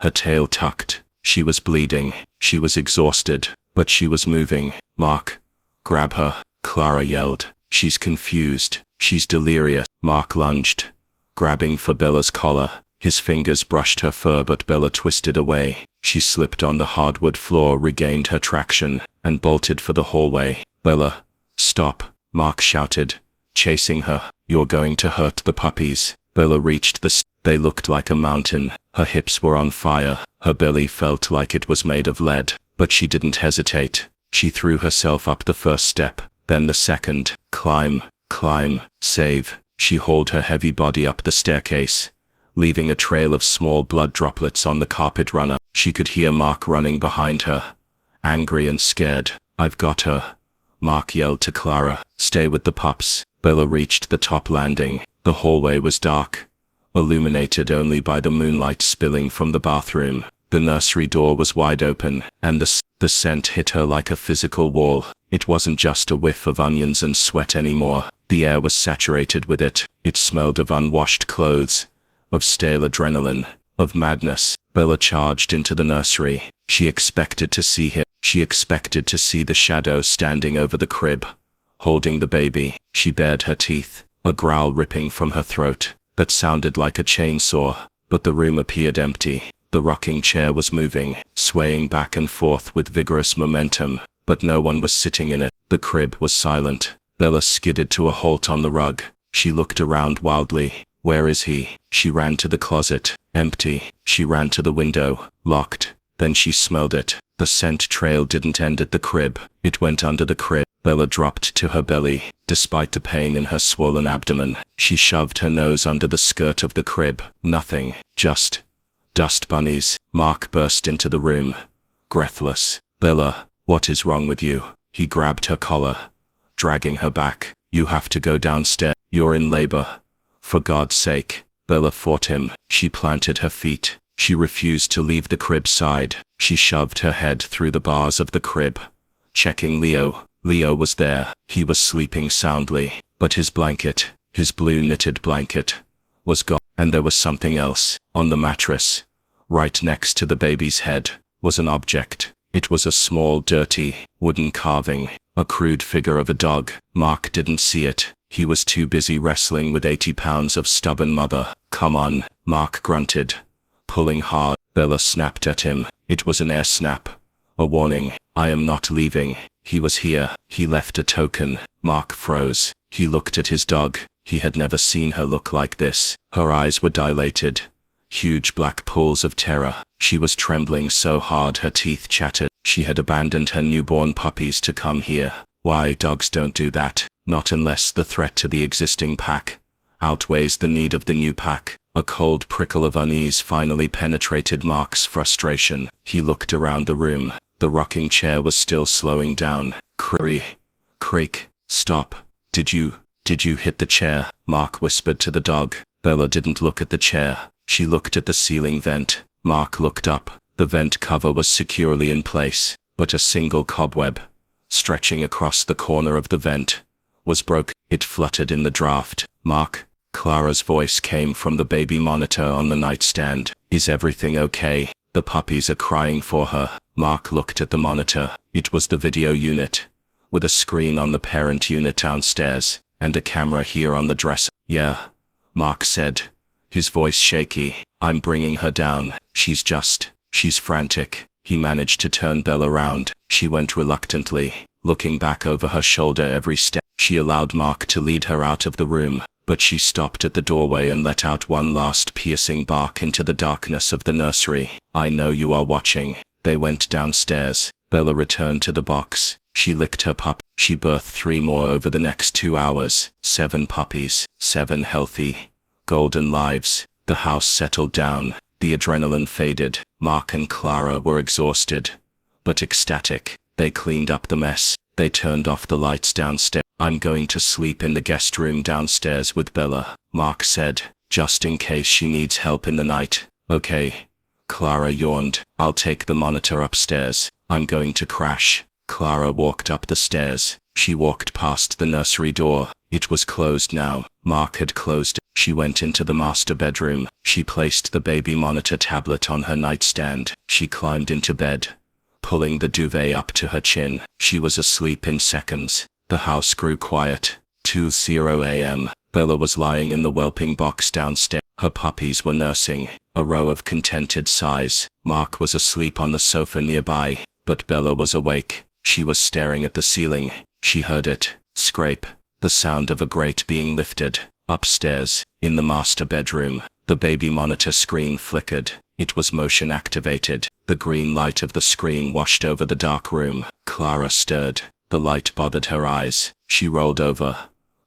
her tail tucked. She was bleeding. She was exhausted, but she was moving. Mark, grab her, Clara yelled. She's confused. She's delirious. Mark lunged, grabbing for Bella's collar. His fingers brushed her fur, but Bella twisted away. She slipped on the hardwood floor, regained her traction, and bolted for the hallway. Bella, stop, Mark shouted, chasing her. You're going to hurt the puppies. Bella reached they looked like a mountain. Her hips were on fire. Her belly felt like it was made of lead. But she didn't hesitate. She threw herself up the first step, then the second. Climb, climb, save. She hauled her heavy body up the staircase, leaving a trail of small blood droplets on the carpet runner. She could hear Mark running behind her, angry and scared. I've got her, Mark yelled to Clara. Stay with the pups. Bella reached the top landing. The hallway was dark, illuminated only by the moonlight spilling from the bathroom. The nursery door was wide open, and the scent hit her like a physical wall. It wasn't just a whiff of onions and sweat anymore. The air was saturated with it. It smelled of unwashed clothes, of stale adrenaline, of madness. Bella charged into the nursery. She expected to see him. She expected to see the shadow standing over the crib, holding the baby. She bared her teeth, a growl ripping from her throat that sounded like a chainsaw. But the room appeared empty. The rocking chair was moving, swaying back and forth with vigorous momentum, but no one was sitting in it. The crib was silent. Bella skidded to a halt on the rug. She looked around wildly. Where is he? She ran to the closet. Empty. She ran to the window. Locked. Then she smelled it. The scent trail didn't end at the crib. It went under the crib. Bella dropped to her belly. Despite the pain in her swollen abdomen, she shoved her nose under the skirt of the crib. Nothing. Just dust bunnies. Mark burst into the room, breathless. Bella, what is wrong with you? He grabbed her collar, dragging her back. You have to go downstairs. You're in labor. For God's sake. Bella fought him. She planted her feet. She refused to leave the crib side. She shoved her head through the bars of the crib, checking Leo. Leo was there. He was sleeping soundly, but his blanket, his blue knitted blanket, was gone. And there was something else. On the mattress, right next to the baby's head, was an object. It was a small, dirty, wooden carving, a crude figure of a dog. Mark didn't see it. He was too busy wrestling with 80 pounds of stubborn mother. Come on, Mark grunted, pulling hard. Bella snapped at him. It was an air snap. A warning. I am not leaving. He was here. He left a token. Mark froze. He looked at his dog. He had never seen her look like this. Her eyes were dilated. Huge black pools of terror. She was trembling so hard her teeth chattered. She had abandoned her newborn puppies to come here. Why, dogs don't do that. Not unless the threat to the existing pack outweighs the need of the new pack. A cold prickle of unease finally penetrated Mark's frustration. He looked around the room. The rocking chair was still slowing down. Creak. Stop. Did you hit the chair? Mark whispered to the dog. Bella didn't look at the chair. She looked at the ceiling vent. Mark looked up. The vent cover was securely in place, but a single cobweb, stretching across the corner of the vent, was broken. It fluttered in the draft. Mark, Clara's voice came from the baby monitor on the nightstand. Is everything okay? The puppies are crying for her. Mark looked at the monitor. It was the video unit, with a screen on the parent unit downstairs, and a camera here on the dresser. Yeah, Mark said, his voice shaky. I'm bringing her down. She's frantic. He managed to turn Bella around. She went reluctantly, looking back over her shoulder every step. She allowed Mark to lead her out of the room, but she stopped at the doorway and let out one last piercing bark into the darkness of the nursery. I know you are watching. They went downstairs. Bella returned to the box. She licked her pup. She birthed 3 more over the next 2 hours. 7 puppies. 7 healthy, golden lives. The house settled down. The adrenaline faded. Mark and Clara were exhausted, but ecstatic. They cleaned up the mess. They turned off the lights downstairs. I'm going to sleep in the guest room downstairs with Bella, Mark said, just in case she needs help in the night. Okay. Clara yawned. I'll take the monitor upstairs. I'm going to crash. Clara walked up the stairs. She walked past the nursery door. It was closed now. Mark had closed it. She went into the master bedroom. She placed the baby monitor tablet on her nightstand. She climbed into bed, pulling the duvet up to her chin. She was asleep in seconds. The house grew quiet. 2:00 a.m. Bella was lying in the whelping box downstairs. Her puppies were nursing. A row of contented sighs. Mark was asleep on the sofa nearby, but Bella was awake. She was staring at the ceiling. She heard it. Scrape. The sound of a grate being lifted. Upstairs, in the master bedroom, the baby monitor screen flickered. It was motion activated. The green light of the screen washed over the dark room. Clara stirred. The light bothered her eyes. She rolled over,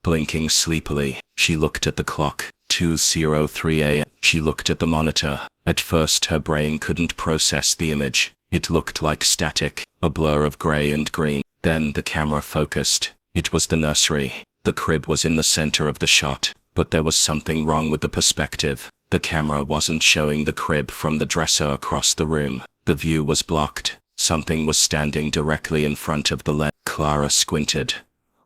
blinking sleepily. She looked at the clock. 2:03 a.m. She looked at the monitor. At first her brain couldn't process the image. It looked like static, a blur of gray and green. Then the camera focused. It was the nursery. The crib was in the center of the shot, but there was something wrong with the perspective. The camera wasn't showing the crib from the dresser across the room. The view was blocked. Something was standing directly in front of the lens. Clara squinted,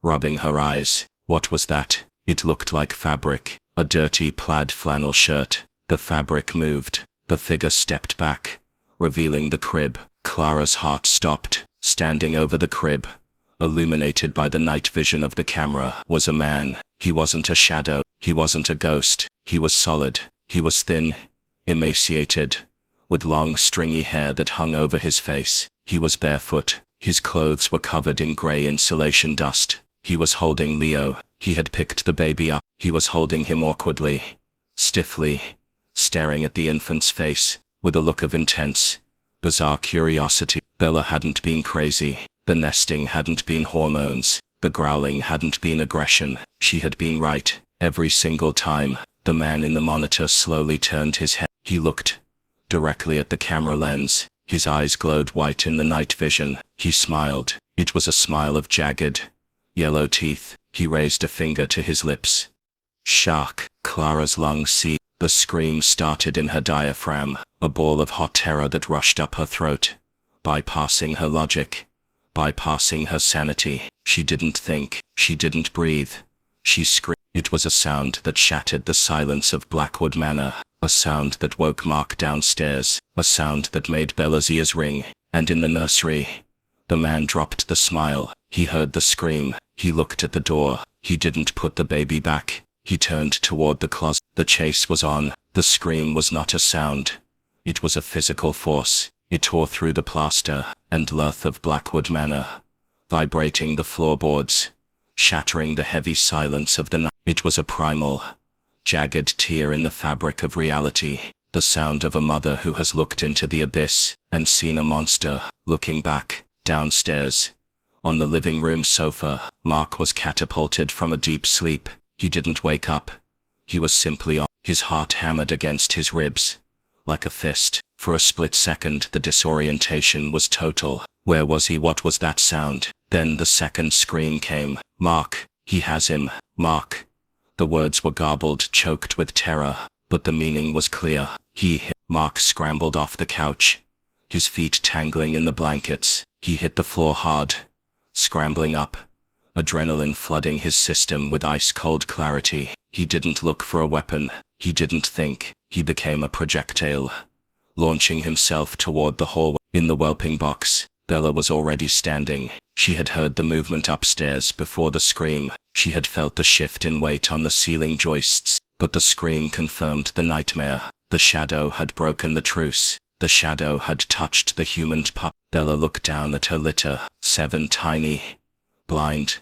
rubbing her eyes. What was that? It looked like fabric. A dirty plaid flannel shirt. The fabric moved. The figure stepped back, revealing the crib. Clara's heart stopped. Standing over the crib, illuminated by the night vision of the camera, was a man. He wasn't a shadow. He wasn't a ghost. He was solid. He was thin, emaciated, with long stringy hair that hung over his face. He was barefoot. His clothes were covered in gray insulation dust. He was holding Leo. He had picked the baby up. He was holding him awkwardly, stiffly, staring at the infant's face, with a look of intense, bizarre curiosity. Bella hadn't been crazy. The nesting hadn't been hormones. The growling hadn't been aggression. She had been right, every single time. The man in the monitor slowly turned his head. He looked directly at the camera lens. His eyes glowed white in the night vision. He smiled. It was a smile of jagged, yellow teeth. He raised a finger to his lips. Shark. Clara's lungs seethed. The scream started in her diaphragm, a ball of hot terror that rushed up her throat, bypassing her logic, bypassing her sanity. She didn't think. She didn't breathe. She screamed. It was a sound that shattered the silence of Blackwood Manor, a sound that woke Mark downstairs, a sound that made Bella's ears ring, and in the nursery. The man dropped the smile. He heard the scream. He looked at the door. He didn't put the baby back. He turned toward the closet. The chase was on. The scream was not a sound. It was a physical force. It tore through the plaster and earth of Blackwood Manor, vibrating the floorboards, shattering the heavy silence of the night. It was a primal, jagged tear in the fabric of reality, the sound of a mother who has looked into the abyss and seen a monster. Looking back, downstairs, on the living room sofa, Mark was catapulted from a deep sleep. He didn't wake up. He was simply on. His heart hammered against his ribs, like a fist. For a split second, the disorientation was total. Where was he? What was that sound? Then the second scream came. Mark, he has him. Mark. The words were garbled, choked with terror, but the meaning was clear. Mark scrambled off the couch, his feet tangling in the blankets. He hit the floor hard, scrambling up, adrenaline flooding his system with ice-cold clarity. He didn't look for a weapon. He didn't think. He became a projectile, launching himself toward the hallway. In the whelping box, Bella was already standing. She had heard the movement upstairs before the scream. She had felt the shift in weight on the ceiling joists, but the scream confirmed the nightmare. The shadow had broken the truce. The shadow had touched the human pup. Bella looked down at her litter. 7 tiny, blind,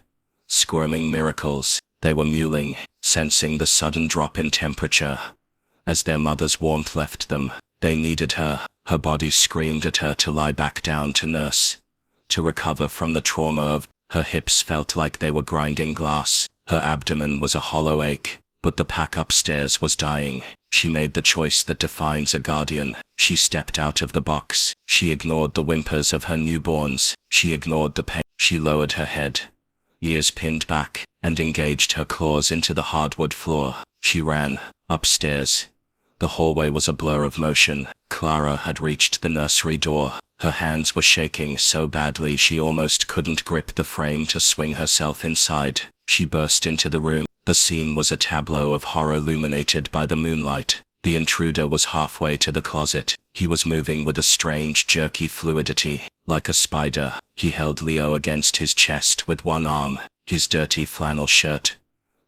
squirming miracles. They were mewling, sensing the sudden drop in temperature. As their mother's warmth left them, they needed her. Her body screamed at her to lie back down to nurse, to recover from the trauma of. Her hips felt like they were grinding glass. Her abdomen was a hollow ache, but the pack upstairs was dying. She made the choice that defines a guardian. She stepped out of the box. She ignored the whimpers of her newborns. She ignored the pain. She lowered her head, ears pinned back, and engaged her claws into the hardwood floor. She ran upstairs. The hallway was a blur of motion. Clara had reached the nursery door. Her hands were shaking so badly she almost couldn't grip the frame to swing herself inside. She burst into the room. The scene was a tableau of horror illuminated by the moonlight. The intruder was halfway to the closet. He was moving with a strange, jerky fluidity, like a spider. He held Leo against his chest with one arm, his dirty flannel shirt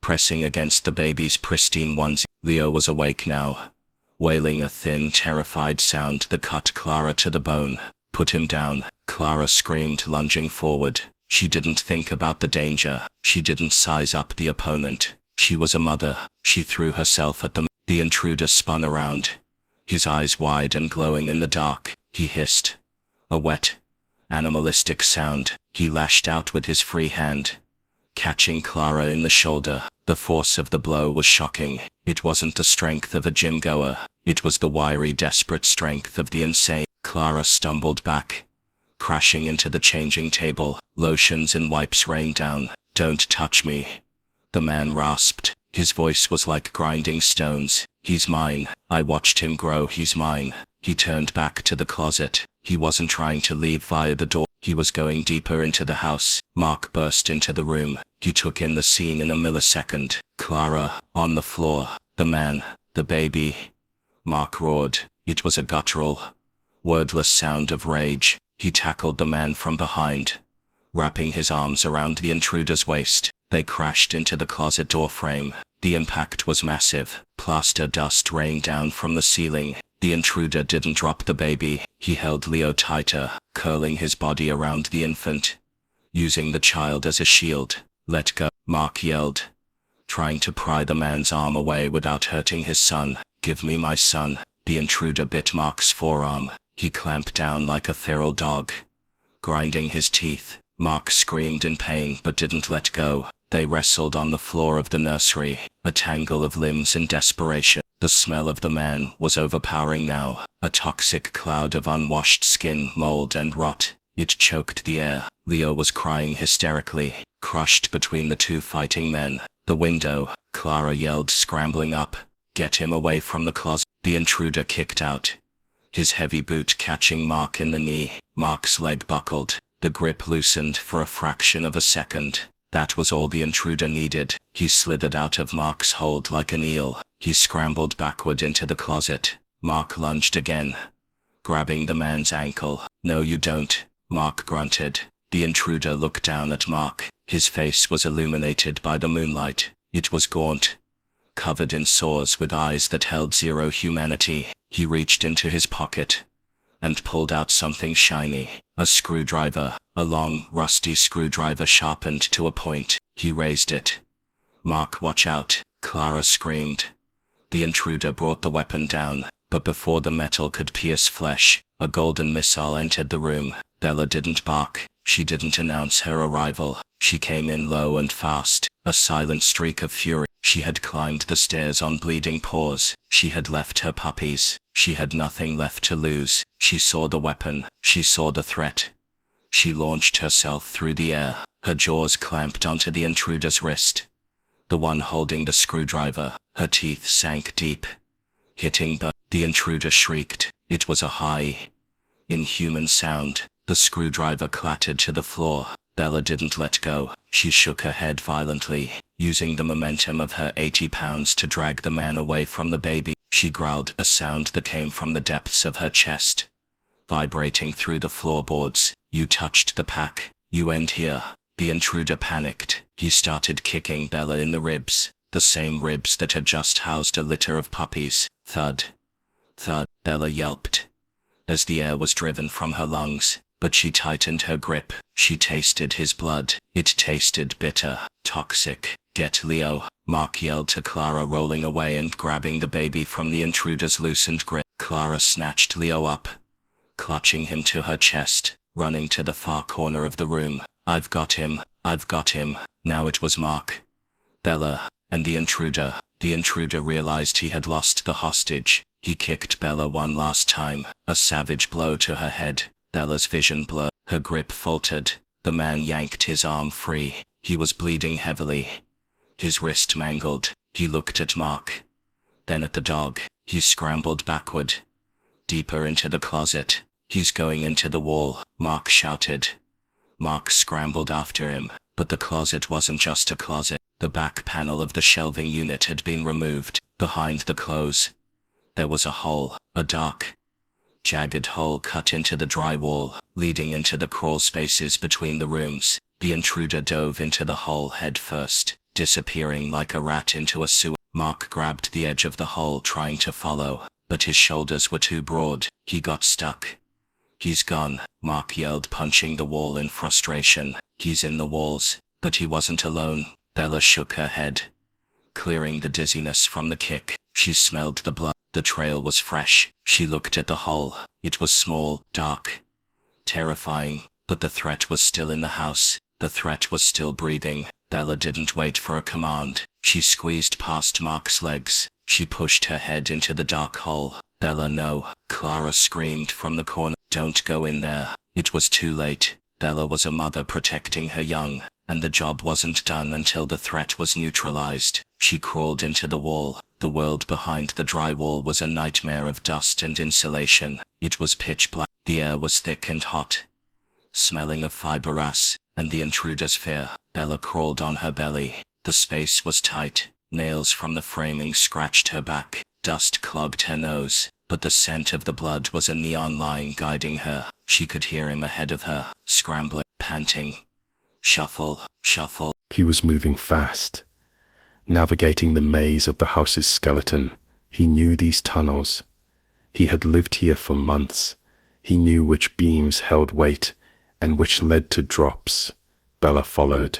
pressing against the baby's pristine onesie. Leo was awake now, wailing a thin, terrified sound that cut Clara to the bone. Put him down, Clara screamed, lunging forward. She didn't think about the danger. She didn't size up the opponent. She was a mother. She threw herself at them. The intruder spun around, his eyes wide and glowing in the dark. He hissed, a wet, animalistic sound. He lashed out with his free hand, catching Clara in the shoulder. The force of the blow was shocking. It wasn't the strength of a gym-goer. It was the wiry, desperate strength of the insane. Clara stumbled back, crashing into the changing table. Lotions and wipes rained down. "Don't touch me," the man rasped. His voice was like grinding stones. "He's mine. I watched him grow. He's mine." He turned back to the closet. He wasn't trying to leave via the door. He was going deeper into the house. Mark burst into the room. He took in the scene in a millisecond. Clara, on the floor. The man, the baby. Mark roared. It was a guttural, wordless sound of rage. He tackled the man from behind, wrapping his arms around the intruder's waist. They crashed into the closet door frame. The impact was massive. Plaster dust rained down from the ceiling. The intruder didn't drop the baby. He held Leo tighter, curling his body around the infant, using the child as a shield. "Let go," Mark yelled, trying to pry the man's arm away without hurting his son. "Give me my son." The intruder bit Mark's forearm. He clamped down like a feral dog, grinding his teeth. Mark screamed in pain but didn't let go. They wrestled on the floor of the nursery, a tangle of limbs in desperation. The smell of the man was overpowering now, a toxic cloud of unwashed skin, mold and rot. It choked the air. Leo was crying hysterically, crushed between the two fighting men. "The window," Clara yelled, scrambling up. "Get him away from the closet." The intruder kicked out, his heavy boot catching Mark in the knee. Mark's leg buckled. The grip loosened for a fraction of a second. That was all the intruder needed. He slithered out of Mark's hold like an eel. He scrambled backward into the closet. Mark lunged again, grabbing the man's ankle. "No you don't," Mark grunted. The intruder looked down at Mark. His face was illuminated by the moonlight. It was gaunt, covered in sores with eyes that held zero humanity. He reached into his pocket and pulled out something shiny. A screwdriver. A long, rusty screwdriver sharpened to a point. He raised it. "Mark, watch out," Clara screamed. The intruder brought the weapon down, but before the metal could pierce flesh, a golden missile entered the room. Bella didn't bark. She didn't announce her arrival. She came in low and fast, a silent streak of fury. She had climbed the stairs on bleeding paws. She had left her puppies. She had nothing left to lose. She saw the weapon. She saw the threat. She launched herself through the air. Her jaws clamped onto the intruder's wrist, the one holding the screwdriver. Her teeth sank deep, hitting the intruder shrieked. It was a high, inhuman sound. The screwdriver clattered to the floor. Bella didn't let go. She shook her head violently, using the momentum of her 80 pounds to drag the man away from the baby. She growled, a sound that came from the depths of her chest, vibrating through the floorboards. "You touched the pack. You end here." The intruder panicked. He started kicking Bella in the ribs, the same ribs that had just housed a litter of puppies. Thud. Thud. Bella yelped as the air was driven from her lungs, but she tightened her grip. She tasted his blood. It tasted bitter, toxic. "Get Leo," Mark yelled to Clara, rolling away and grabbing the baby from the intruder's loosened grip. Clara snatched Leo up, clutching him to her chest, running to the far corner of the room. "I've got him. I've got him." Now it was Mark, Bella, and the intruder. The intruder realized he had lost the hostage. He kicked Bella one last time, a savage blow to her head. Bella's vision blurred. Her grip faltered. The man yanked his arm free. He was bleeding heavily, his wrist mangled. He looked at Mark, then at the dog. He scrambled backward, deeper into the closet. "He's going into the wall," Mark shouted. Mark scrambled after him, but the closet wasn't just a closet. The back panel of the shelving unit had been removed. Behind the clothes, there was a hole, a dark, jagged hole cut into the drywall, leading into the crawl spaces between the rooms. The intruder dove into the hole head first, disappearing like a rat into a sewer. Mark grabbed the edge of the hole, trying to follow, but his shoulders were too broad. He got stuck. "He's gone," Mark yelled, punching the wall in frustration. "He's in the walls." But he wasn't alone. Bella shook her head, clearing the dizziness from the kick. She smelled the blood. The trail was fresh. She looked at the hole. It was small, dark, terrifying, but the threat was still in the house. The threat was still breathing. Bella didn't wait for a command. She squeezed past Mark's legs. She pushed her head into the dark hole. "Bella, no!" Clara screamed from the corner. "Don't go in there." It was too late. Bella was a mother protecting her young, and the job wasn't done until the threat was neutralized. She crawled into the wall. The world behind the drywall was a nightmare of dust and insulation. It was pitch black. The air was thick and hot, smelling of fiberglass, and the intruder's fear. Bella crawled on her belly. The space was tight. Nails from the framing scratched her back. Dust clogged her nose, but the scent of the blood was a neon line guiding her. She could hear him ahead of her, scrambling, panting. Shuffle, shuffle. He was moving fast, navigating the maze of the house's skeleton. He knew these tunnels. He had lived here for months. He knew which beams held weight and which led to drops. Bella followed.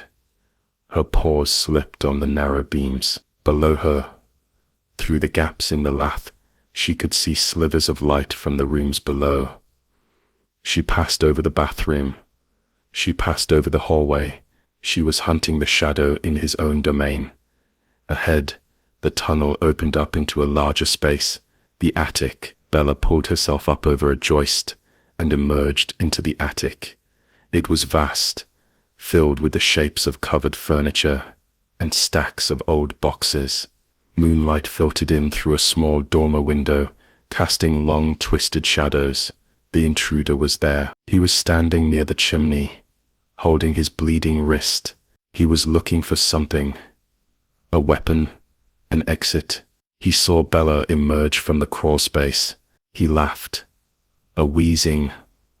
Her paws slipped on the narrow beams. Below her, through the gaps in the lath, she could see slivers of light from the rooms below. She passed over the bathroom. She passed over the hallway. She was hunting the shadow in his own domain. Ahead, the tunnel opened up into a larger space, the attic. Bella pulled herself up over a joist and emerged into the attic. It was vast, filled with the shapes of covered furniture and stacks of old boxes. Moonlight filtered in through a small dormer window, casting long, twisted shadows. The intruder was there. He was standing near the chimney, holding his bleeding wrist. He was looking for something, A weapon, an exit. He saw Bella emerge from the crawl space. He laughed. A wheezing,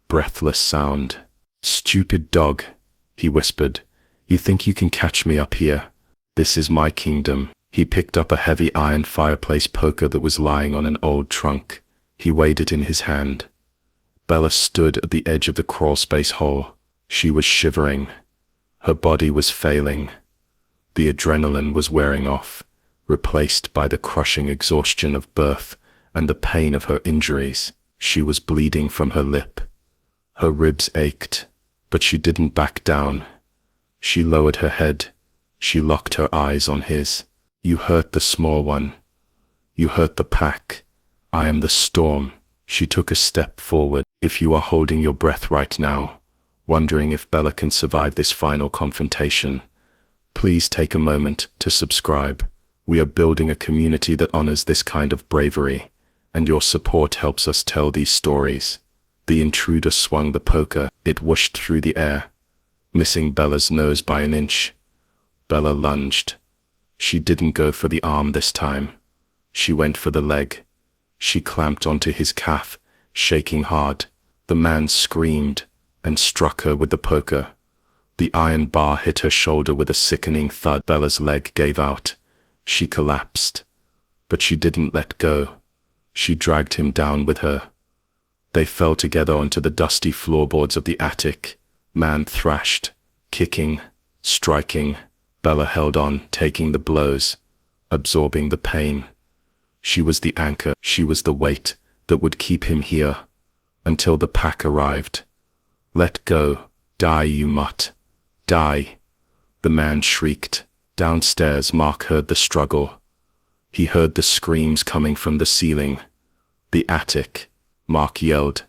breathless sound. "Stupid dog," he whispered. "You think you can catch me up here? This is my kingdom." He picked up a heavy iron fireplace poker that was lying on an old trunk. He weighed it in his hand. Bella stood at the edge of the crawlspace hole. She was shivering. Her body was failing. The adrenaline was wearing off, replaced by the crushing exhaustion of birth and the pain of her injuries. She was bleeding from her lip. Her ribs ached, but she didn't back down. She lowered her head. She locked her eyes on his. "You hurt the small one. You hurt the pack. I am the storm." She took a step forward. "If you are holding your breath right now, wondering if Bella can survive this final confrontation, please take a moment to subscribe. We are building a community that honors this kind of bravery, and your support helps us tell these stories." The intruder swung the poker. It whooshed through the air, missing Bella's nose by an inch. Bella lunged. She didn't go for the arm this time. She went for the leg. She clamped onto his calf, shaking hard. The man screamed and struck her with the poker. The iron bar hit her shoulder with a sickening thud. Bella's leg gave out. She collapsed. But she didn't let go. She dragged him down with her. They fell together onto the dusty floorboards of the attic. Man thrashed, kicking, striking. Bella held on, taking the blows, absorbing the pain. She was the anchor. She was the weight that would keep him here until the pack arrived. "Let go. Die, you mutt. Die." The man shrieked. Downstairs, Mark heard the struggle. He heard the screams coming from the ceiling. "The attic," Mark yelled.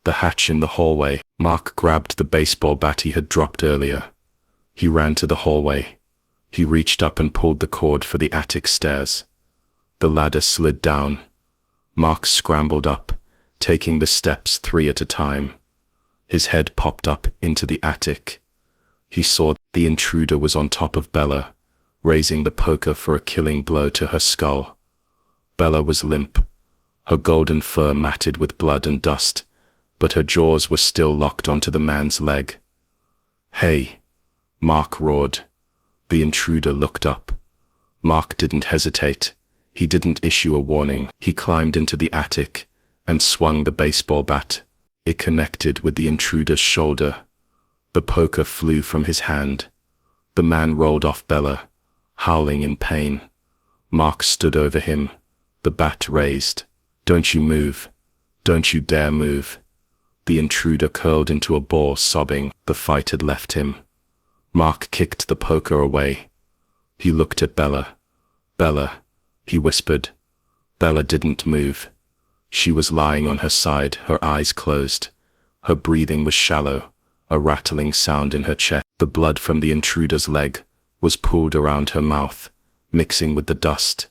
"The hatch in the hallway." Mark grabbed the baseball bat he had dropped earlier. He ran to the hallway. He reached up and pulled the cord for the attic stairs. The ladder slid down. Mark scrambled up, taking the steps 3 at a time. His head popped up into the attic. He saw the intruder was on top of Bella, raising the poker for a killing blow to her skull. Bella was limp, her golden fur matted with blood and dust, but her jaws were still locked onto the man's leg. "Hey!" Mark roared. The intruder looked up. Mark didn't hesitate. He didn't issue a warning. He climbed into the attic and swung the baseball bat. It connected with the intruder's shoulder. The poker flew from his hand. The man rolled off Bella, howling in pain. Mark stood over him, the bat raised. "Don't you move. Don't you dare move." The intruder curled into a ball, sobbing. The fight had left him. Mark kicked the poker away. He looked at Bella. "Bella," he whispered. Bella didn't move. She was lying on her side, her eyes closed. Her breathing was shallow, a rattling sound in her chest. The blood from the intruder's leg was pooled around her mouth, mixing with the dust.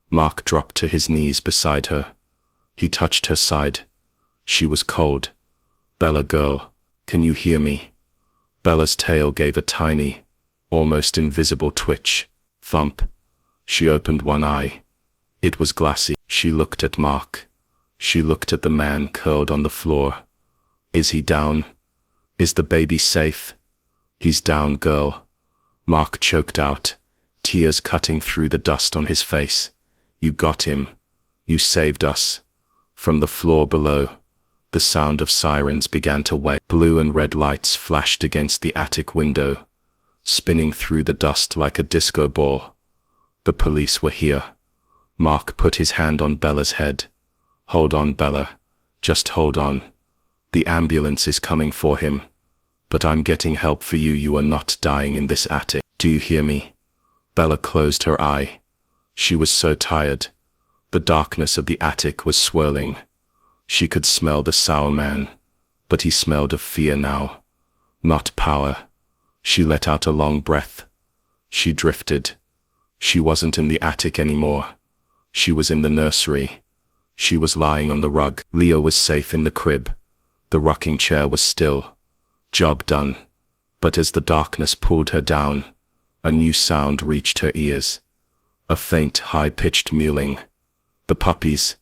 Mark dropped to his knees beside her. He touched her side. She was cold. "Bella girl, can you hear me?" Bella's tail gave a tiny, almost invisible twitch. Thump. She opened one eye. It was glassy. She looked at Mark. She looked at the man curled on the floor. "Is he down? Is the baby safe?" "He's down, girl." Mark choked out, tears cutting through the dust on his face. "You got him. You saved us." From the floor below, the sound of sirens began to wake. Blue and red lights flashed against the attic window, spinning through the dust like a disco ball. The police were here. Mark put his hand on Bella's head. "Hold on, Bella. Just hold on. The ambulance is coming for him. But I'm getting help for you. You are not dying in this attic. Do you hear me?" Bella closed her eye. She was so tired. The darkness of the attic was swirling. She could smell the sour man, but he smelled of fear now, not power. She let out a long breath. She drifted. She wasn't in the attic anymore. She was in the nursery. She was lying on the rug. Leo was safe in the crib. The rocking chair was still. Job done. But as the darkness pulled her down, a new sound reached her ears. A faint, high-pitched mewling. The puppies.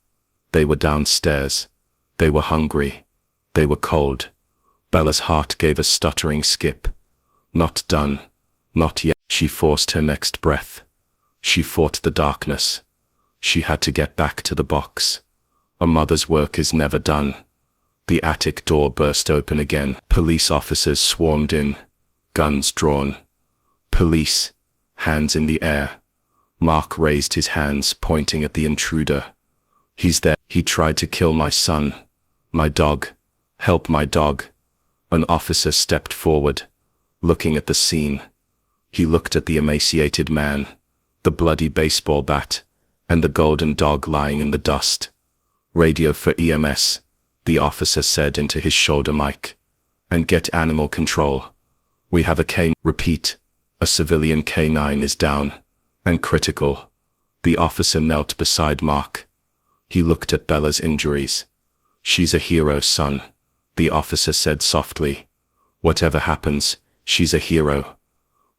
They were downstairs. They were hungry. They were cold. Bella's heart gave a stuttering skip. Not done. Not yet. She forced her next breath. She fought the darkness. She had to get back to the box. A mother's work is never done. The attic door burst open again. Police officers swarmed in, guns drawn. Police, hands in the air. Mark raised his hands, pointing at the intruder. He's there. He tried to kill my son. My dog. Help my dog. An officer stepped forward, looking at the scene. He looked at the emaciated man, the bloody baseball bat, and the golden dog lying in the dust. Radio for EMS, the officer said into his shoulder mic. And get animal control. We have a canine. Repeat. A civilian canine is down. And critical. The officer knelt beside Mark. He looked at Bella's injuries. She's a hero, son, the officer said softly. Whatever happens, she's a hero.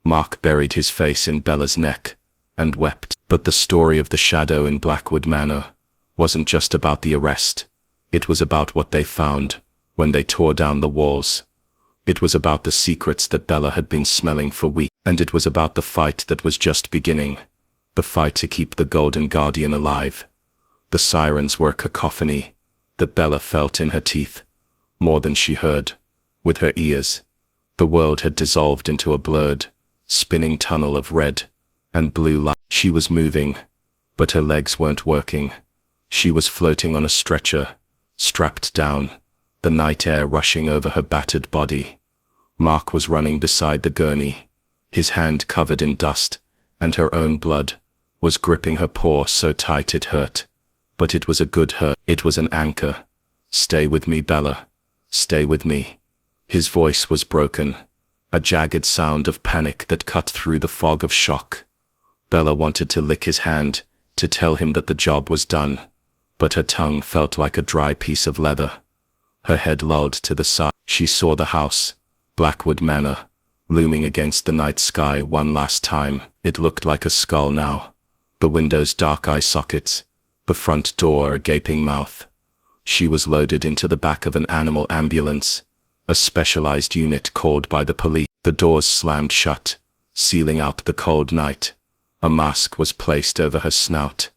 Mark buried his face in Bella's neck and wept. But the story of the shadow in Blackwood Manor wasn't just about the arrest. It was about what they found when they tore down the walls. It was about the secrets that Bella had been smelling for weeks. And it was about the fight that was just beginning. The fight to keep the Golden Guardian alive. The sirens were a cacophony that Bella felt in her teeth, more than she heard with her ears. The world had dissolved into a blurred, spinning tunnel of red and blue light. She was moving, but her legs weren't working. She was floating on a stretcher, strapped down, the night air rushing over her battered body. Mark was running beside the gurney, his hand covered in dust, and her own blood was gripping her paw so tight it hurt. But it was a good hurt. It was an anchor. Stay with me, Bella. Stay with me. His voice was broken, a jagged sound of panic that cut through the fog of shock. Bella wanted to lick his hand, to tell him that the job was done, but her tongue felt like a dry piece of leather. Her head lolled to the side. She saw the house, Blackwood Manor, looming against the night sky one last time. It looked like a skull now. The windows dark eye sockets, the front door a gaping mouth. She was loaded into the back of an animal ambulance, a specialized unit called by the police. The doors slammed shut, sealing out the cold night. A mask was placed over her snout.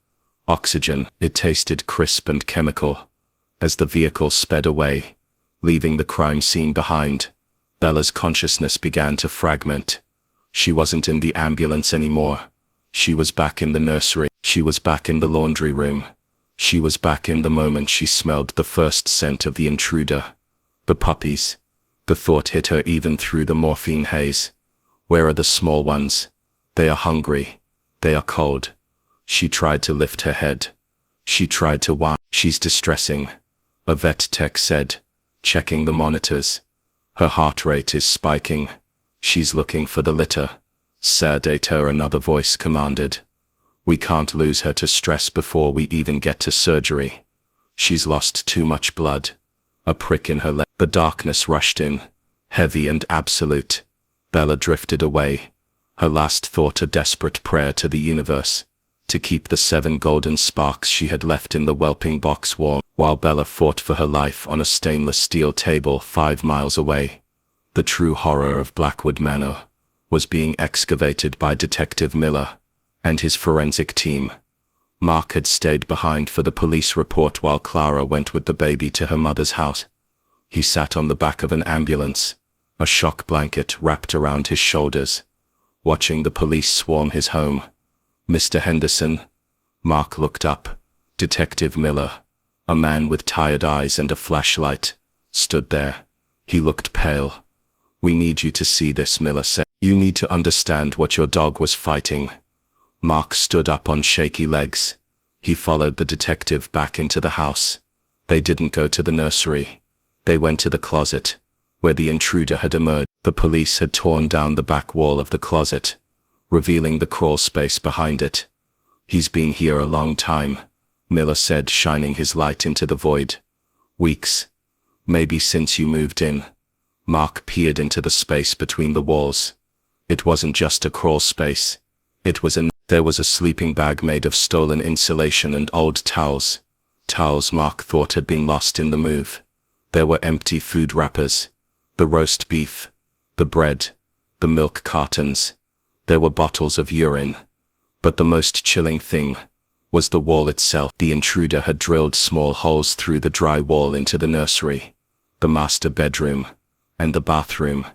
Oxygen. It tasted crisp and chemical. As the vehicle sped away, leaving the crime scene behind, Bella's consciousness began to fragment. She wasn't in the ambulance anymore. She was back in the nursery. She was back in the laundry room. She was back in the moment she smelled the first scent of the intruder. The puppies. The thought hit her even through the morphine haze. Where are the small ones? They are hungry. They are cold. She tried to lift her head. She tried to whine. She's distressing, a vet tech said, checking the monitors. Her heart rate is spiking. She's looking for the litter. Sedate her, another voice commanded. We can't lose her to stress before we even get to surgery. She's lost too much blood. A prick in her leg. The darkness rushed in, heavy and absolute. Bella drifted away, her last thought a desperate prayer to the universe, to keep the 7 golden sparks she had left in the whelping box warm, while Bella fought for her life on a stainless steel table 5 miles away. The true horror of Blackwood Manor was being excavated by Detective Miller and his forensic team. Mark had stayed behind for the police report while Clara went with the baby to her mother's house. He sat on the back of an ambulance, a shock blanket wrapped around his shoulders, watching the police swarm his home. Mr. Henderson. Mark looked up. Detective Miller, a man with tired eyes and a flashlight, stood there. He looked pale. We need you to see this, Miller said. You need to understand what your dog was fighting. Mark stood up on shaky legs. He followed the detective back into the house. They didn't go to the nursery. They went to the closet, where the intruder had emerged. The police had torn down the back wall of the closet, revealing the crawl space behind it. He's been here a long time, Miller said, shining his light into the void. Weeks. Maybe since you moved in. Mark peered into the space between the walls. It wasn't just a crawl space. It was There was a sleeping bag made of stolen insulation and old towels. Towels Mark thought had been lost in the move. There were empty food wrappers. The roast beef. The bread. The milk cartons. There were bottles of urine. But the most chilling thing was the wall itself. The intruder had drilled small holes through the dry wall into the nursery, the master bedroom, and the bathroom.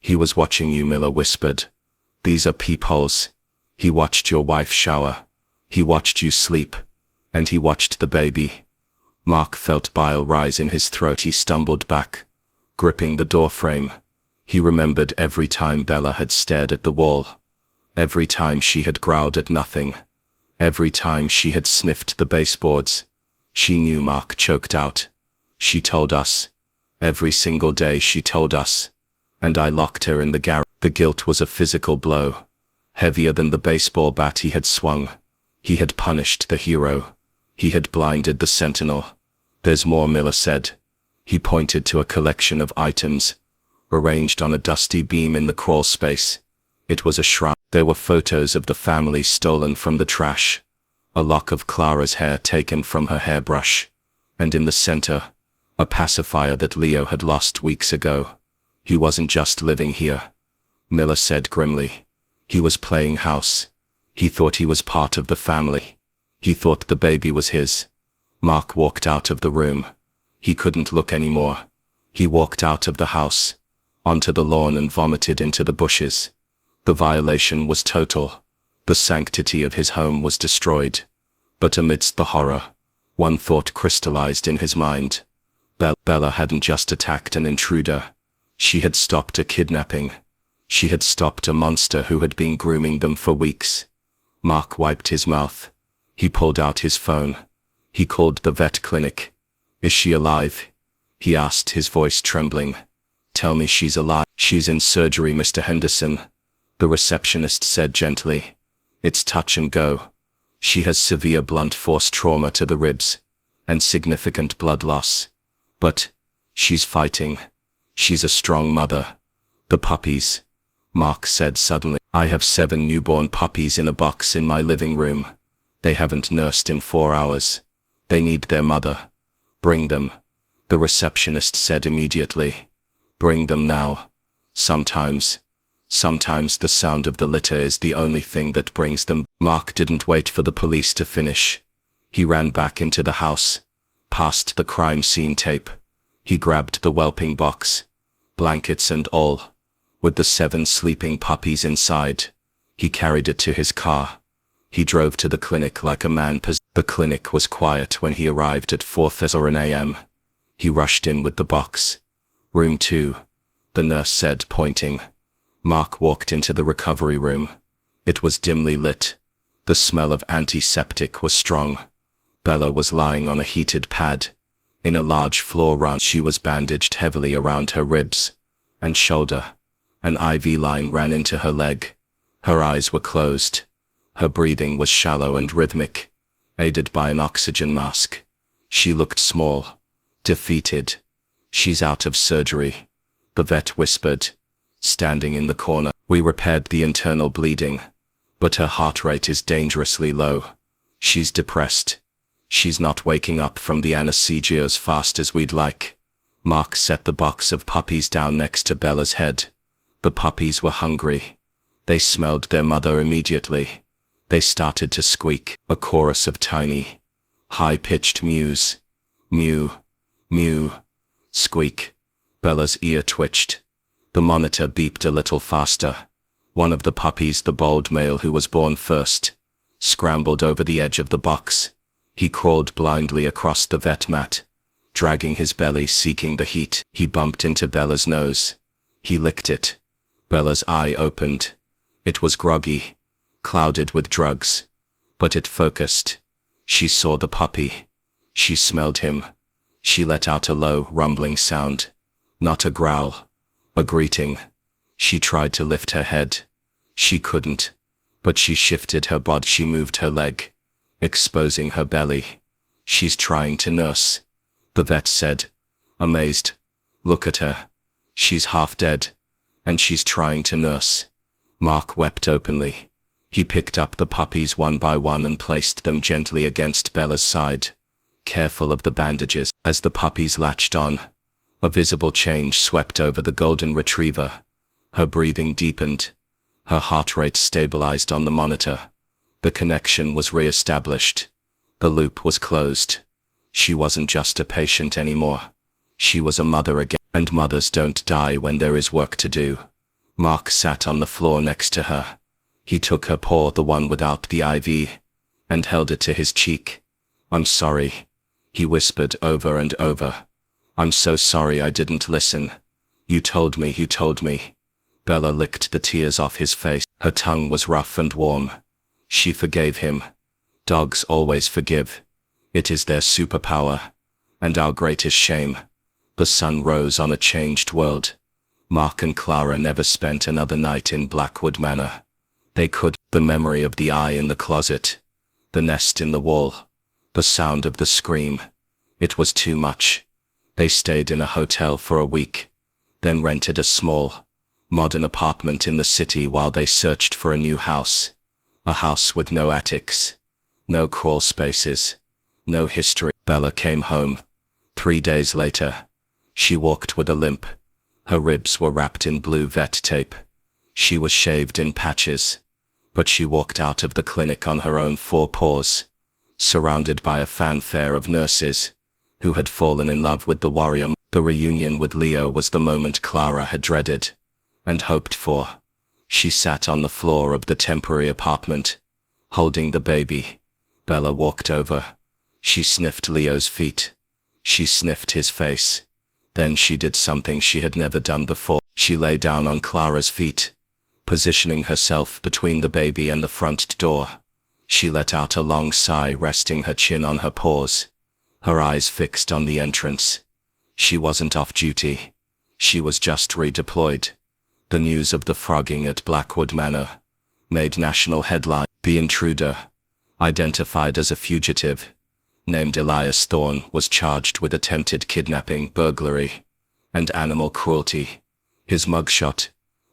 He was watching you, Miller whispered. These are peepholes. He watched your wife shower. He watched you sleep. And he watched the baby. Mark felt bile rise in his throat. He stumbled back, gripping the doorframe. He remembered every time Bella had stared at the wall. Every time she had growled at nothing. Every time she had sniffed the baseboards. She knew. Mark choked out. She told us. Every single day she told us. And I locked her in the garage. The guilt was a physical blow, heavier than the baseball bat he had swung. He had punished the hero. He had blinded the sentinel. There's more, Miller said. He pointed to a collection of items, arranged on a dusty beam in the crawl space. It was a shrine. There were photos of the family stolen from the trash, a lock of Clara's hair taken from her hairbrush, and in the center, a pacifier that Leo had lost weeks ago. He wasn't just living here, Miller said grimly. He was playing house. He thought he was part of the family. He thought the baby was his. Mark walked out of the room. He couldn't look anymore. He walked out of the house, onto the lawn, and vomited into the bushes. The violation was total. The sanctity of his home was destroyed. But amidst the horror, one thought crystallized in his mind. Bella hadn't just attacked an intruder. She had stopped a kidnapping. She had stopped a monster who had been grooming them for weeks. Mark wiped his mouth. He pulled out his phone. He called the vet clinic. Is she alive? He asked, his voice trembling. Tell me she's alive. She's in surgery, Mr. Henderson, the receptionist said gently. It's touch and go. She has severe blunt force trauma to the ribs, and significant blood loss. But she's fighting. She's a strong mother. The puppies, Mark said suddenly. I have 7 newborn puppies in a box in my living room. They haven't nursed in 4 hours. They need their mother. Bring them, the receptionist said immediately. Bring them now. Sometimes the sound of the litter is the only thing that brings them. Mark didn't wait for the police to finish. He ran back into the house, past the crime scene tape. He grabbed the whelping box, blankets and all, with the 7 sleeping puppies inside. He carried it to his car. He drove to the clinic like a man possessed. The clinic was quiet when he arrived at 4:30 a.m. He rushed in with the box. Room 2, the nurse said, pointing. Mark walked into the recovery room. It was dimly lit. The smell of antiseptic was strong. Bella was lying on a heated pad, in a large floor round. She was bandaged heavily around her ribs and shoulder. An IV line ran into her leg. Her eyes were closed. Her breathing was shallow and rhythmic, aided by an oxygen mask. She looked small, defeated. She's out of surgery, the vet whispered, standing in the corner. We repaired the internal bleeding, but her heart rate is dangerously low. She's depressed. She's not waking up from the anesthesia as fast as we'd like. Mark set the box of puppies down next to Bella's head. The puppies were hungry. They smelled their mother immediately. They started to squeak, a chorus of tiny, high-pitched mews. Mew, mew, squeak. Bella's ear twitched. The monitor beeped a little faster. One of the puppies, the bold male who was born first, scrambled over the edge of the box. He crawled blindly across the vet mat, dragging his belly, seeking the heat. He bumped into Bella's nose. He licked it. Bella's eye opened. It was groggy, clouded with drugs, but it focused. She saw the puppy. She smelled him. She let out a low, rumbling sound. Not a growl, a greeting. She tried to lift her head. She couldn't, but she shifted her body. She moved her leg, exposing her belly. She's trying to nurse, the vet said, amazed. Look at her. She's half dead, and she's trying to nurse. Mark wept openly. He picked up the puppies one by one and placed them gently against Bella's side, careful of the bandages. As the puppies latched on, a visible change swept over the golden retriever. Her breathing deepened. Her heart rate stabilized on the monitor. The connection was re-established. The loop was closed. She wasn't just a patient anymore. She was a mother again, and mothers don't die when there is work to do. Mark sat on the floor next to her. He took her paw, the one without the IV, and held it to his cheek. "I'm sorry," he whispered over and over. "I'm so sorry I didn't listen. You told me. Bella licked the tears off his face. Her tongue was rough and warm. She forgave him. Dogs always forgive. It is their superpower. And our greatest shame. The sun rose on a changed world. Mark and Clara never spent another night in Blackwood Manor. They could. The memory of the eye in the closet. The nest in the wall. The sound of the scream. It was too much. They stayed in a hotel for a week, then rented a small, modern apartment in the city while they searched for a new house. A house with no attics, no crawl spaces, no history. Bella came home. 3 days later. She walked with a limp. Her ribs were wrapped in blue vet tape. She was shaved in patches. But she walked out of the clinic on her own 4 paws, surrounded by a fanfare of nurses who had fallen in love with the warrior. The reunion with Leo was the moment Clara had dreaded and hoped for. She sat on the floor of the temporary apartment, holding the baby. Bella walked over. She sniffed Leo's feet. She sniffed his face. Then she did something she had never done before. She lay down on Clara's feet, positioning herself between the baby and the front door. She let out a long sigh, resting her chin on her paws, her eyes fixed on the entrance. She wasn't off duty. She was just redeployed. The news of the frogging at Blackwood Manor made national headline. The intruder, identified as a fugitive named Elias Thorne, was charged with attempted kidnapping, burglary, and animal cruelty. His mugshot,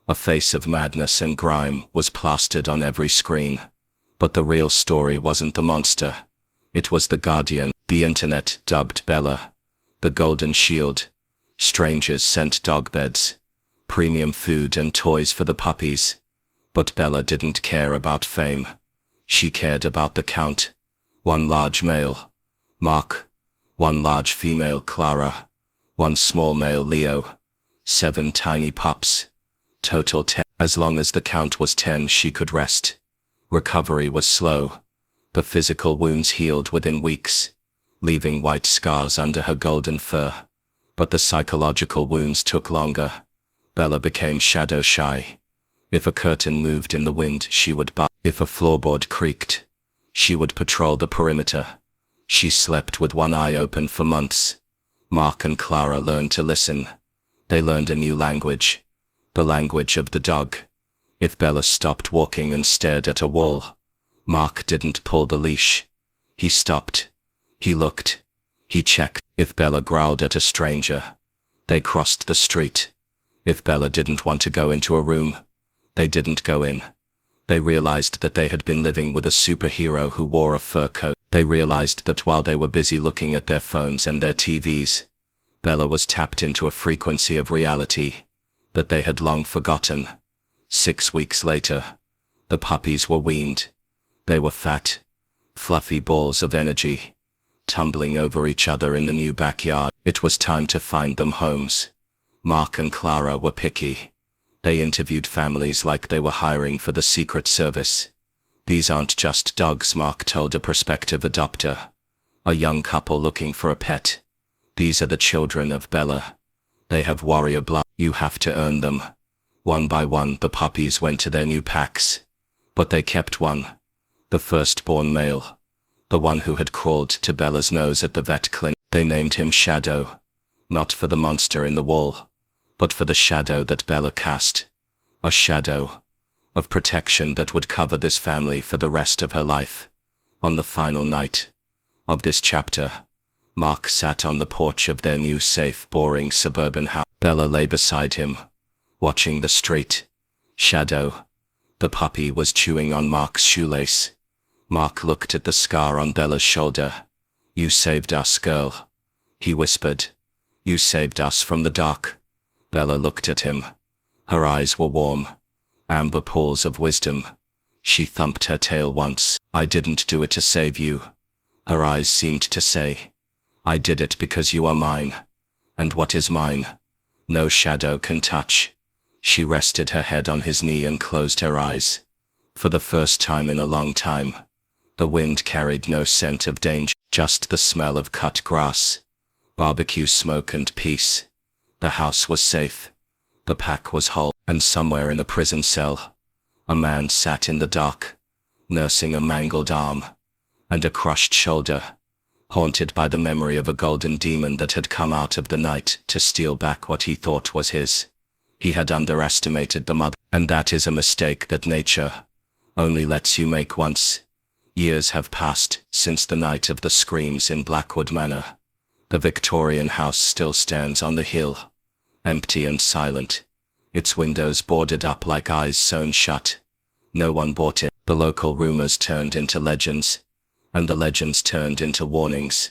a face of madness and grime, was plastered on every screen. But the real story wasn't the monster. It was the Guardian. The internet dubbed Bella the Golden Shield. Strangers sent dog beds, premium food and toys for the puppies. But Bella didn't care about fame. She cared about the count. 1 large male, Mark. 1 large female, Clara. 1 small male, Leo. 7 tiny pups. Total 10. As long as the count was 10, she could rest. Recovery was slow. The physical wounds healed within weeks, leaving white scars under her golden fur. But the psychological wounds took longer. Bella became shadow shy. If a curtain moved in the wind, she would bark. If a floorboard creaked, she would patrol the perimeter. She slept with one eye open for months. Mark and Clara learned to listen. They learned a new language. The language of the dog. If Bella stopped walking and stared at a wall, Mark didn't pull the leash. He stopped. He looked. He checked. If Bella growled at a stranger, they crossed the street. If Bella didn't want to go into a room, they didn't go in. They realized that they had been living with a superhero who wore a fur coat. They realized that while they were busy looking at their phones and their TVs, Bella was tapped into a frequency of reality that they had long forgotten. 6 weeks later, the puppies were weaned. They were fat, fluffy balls of energy, tumbling over each other in the new backyard. It was time to find them homes. Mark and Clara were picky. They interviewed families like they were hiring for the Secret Service. "These aren't just dogs," Mark told a prospective adopter, a young couple looking for a pet. "These are the children of Bella. They have warrior blood. You have to earn them." One by one, the puppies went to their new packs. But they kept one. The firstborn male. The one who had crawled to Bella's nose at the vet clinic. They named him Shadow. Not for the monster in the wall, but for the shadow that Bella cast. A shadow of protection that would cover this family for the rest of her life. On the final night of this chapter, Mark sat on the porch of their new safe, boring suburban house. Bella lay beside him, watching the street. Shadow, The puppy was chewing on Mark's shoelace. Mark looked at the scar on Bella's shoulder. "You saved us, girl," he whispered. "You saved us from the dark." Bella looked at him. Her eyes were warm, amber pools of wisdom. She thumped her tail once. "I didn't do it to save you." Her eyes seemed to say, "I did it because you are mine. And what is mine? No shadow can touch." She rested her head on his knee and closed her eyes. For the first time in a long time, the wind carried no scent of danger, just the smell of cut grass, barbecue smoke and peace. The house was safe. The pack was whole, and somewhere in a prison cell, a man sat in the dark, nursing a mangled arm and a crushed shoulder, haunted by the memory of a golden demon that had come out of the night to steal back what he thought was his. He had underestimated the mother, and that is a mistake that nature only lets you make once. Years have passed since the night of the screams in Blackwood Manor. The Victorian house still stands on the hill, empty and silent, its windows boarded up like eyes sewn shut. No one bought it. The local rumors turned into legends, and the legends turned into warnings.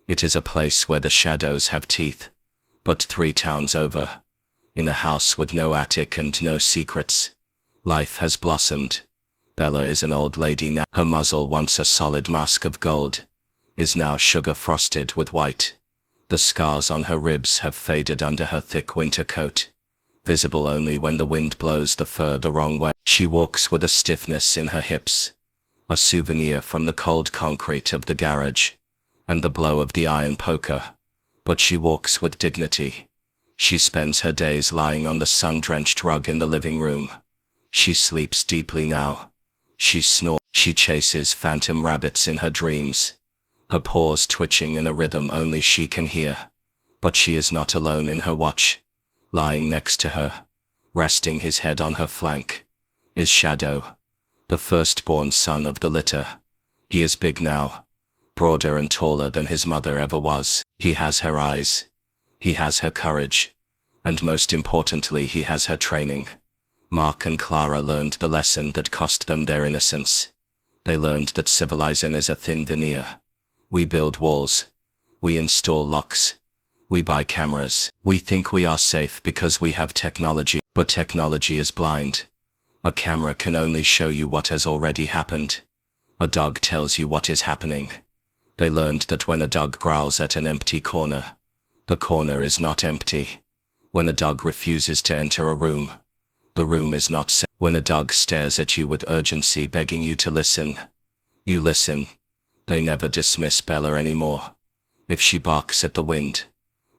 It is a place where the shadows have teeth. But 3 towns over, in a house with no attic and no secrets, life has blossomed. Bella is an old lady now. Her muzzle, once a solid mask of gold, is now sugar frosted with white. The scars on her ribs have faded under her thick winter coat, visible only when the wind blows the fur the wrong way. She walks with a stiffness in her hips, a souvenir from the cold concrete of the garage and the blow of the iron poker. But she walks with dignity. She spends her days lying on the sun-drenched rug in the living room. She sleeps deeply now. She snores. She chases phantom rabbits in her dreams, her paws twitching in a rhythm only she can hear. But she is not alone in her watch. Lying next to her, resting his head on her flank, is Shadow, the firstborn son of the litter. He is big now, broader and taller than his mother ever was. He has her eyes. He has her courage. And most importantly, he has her training. Mark and Clara learned the lesson that cost them their innocence. They learned that civilizing is a thin veneer. We build walls. We install locks. We buy cameras. We think we are safe because we have technology, but technology is blind. A camera can only show you what has already happened. A dog tells you what is happening. They learned that when a dog growls at an empty corner, the corner is not empty. When a dog refuses to enter a room, the room is not safe. When a dog stares at you with urgency begging you to listen, you listen. They never dismiss Bella anymore. If she barks at the wind,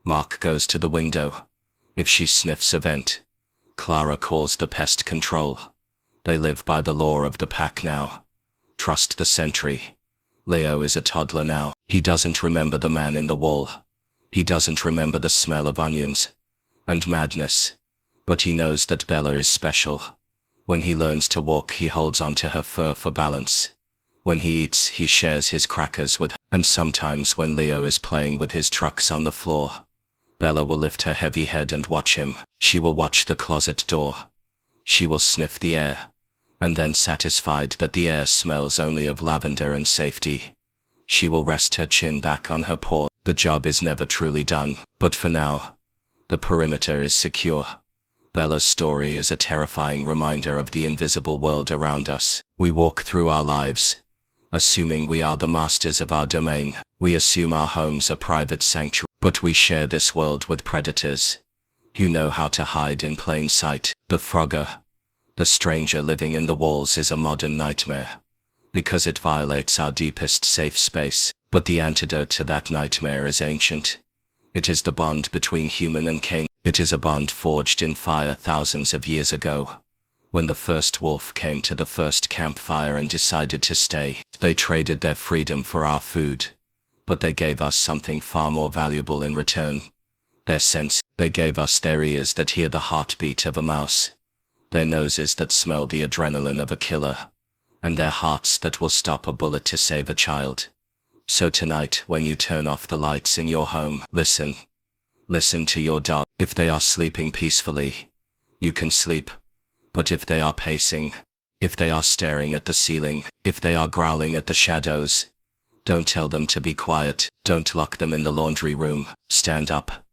Mark goes to the window. If she sniffs a vent, Clara calls the pest control. They live by the law of the pack now. Trust the sentry. Leo is a toddler now. He doesn't remember the man in the wall. He doesn't remember the smell of onions and madness. But he knows that Bella is special. When he learns to walk, he holds onto her fur for balance. When he eats, he shares his crackers with her. And sometimes when Leo is playing with his trucks on the floor, Bella will lift her heavy head and watch him. She will watch the closet door. She will sniff the air. And then, satisfied that the air smells only of lavender and safety, she will rest her chin back on her paw. The job is never truly done, but for now, the perimeter is secure. Bella's story is a terrifying reminder of the invisible world around us. We walk through our lives, assuming we are the masters of our domain. We assume our homes are private sanctuary, but we share this world with predators who know how to hide in plain sight. The Frogger, the stranger living in the walls, is a modern nightmare because it violates our deepest safe space. But the antidote to that nightmare is ancient. It is the bond between human and king. It is a bond forged in fire thousands of years ago. When the first wolf came to the first campfire and decided to stay, they traded their freedom for our food. But they gave us something far more valuable in return. Their sense. They gave us their ears that hear the heartbeat of a mouse, their noses that smell the adrenaline of a killer, and their hearts that will stop a bullet to save a child. So tonight, when you turn off the lights in your home, listen. Listen to your dog. If they are sleeping peacefully, you can sleep. But if they are pacing, If they are staring at the ceiling, if they are growling at the shadows, don't tell them to be quiet. Don't lock them in the laundry room. Stand up,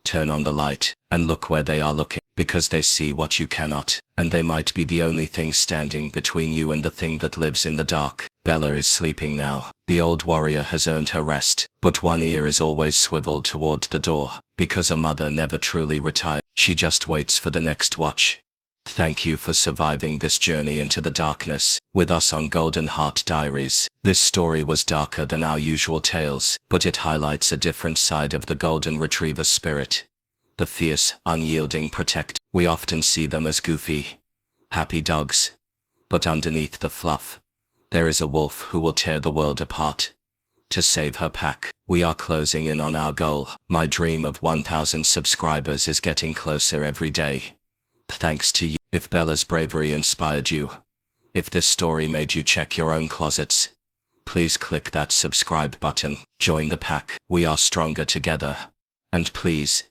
turn on the light, and look where they are looking, because they see what you cannot, and they might be the only thing standing between you and the thing that lives in the dark. Bella is sleeping now. The old warrior has earned her rest, but one ear is always swiveled toward the door, because a mother never truly retires. She just waits for the next watch. Thank you for surviving this journey into the darkness with us on Golden Heart Diaries. This story was darker than our usual tales, but it highlights a different side of the golden retriever spirit. The fierce, unyielding protector. We often see them as goofy, happy dogs, but underneath the fluff, there is a wolf who will tear the world apart to save her pack. We are closing in on our goal. My dream of 1,000 subscribers is getting closer every day. Thanks to you. If Bella's bravery inspired you, if this story made you check your own closets, please click that subscribe button. Join the pack. We are stronger together. And please,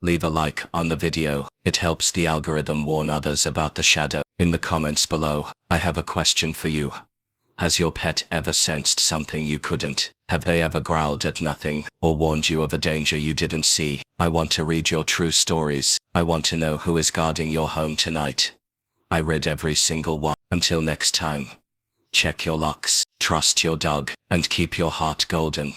leave a like on the video. It helps the algorithm warn others about the shadow. In the comments below, I have a question for you. Has your pet ever sensed something you couldn't? Have they ever growled at nothing, or warned you of a danger you didn't see? I want to read your true stories. I want to know who is guarding your home tonight. I read every single one. Until next time, check your locks, trust your dog, and keep your heart golden.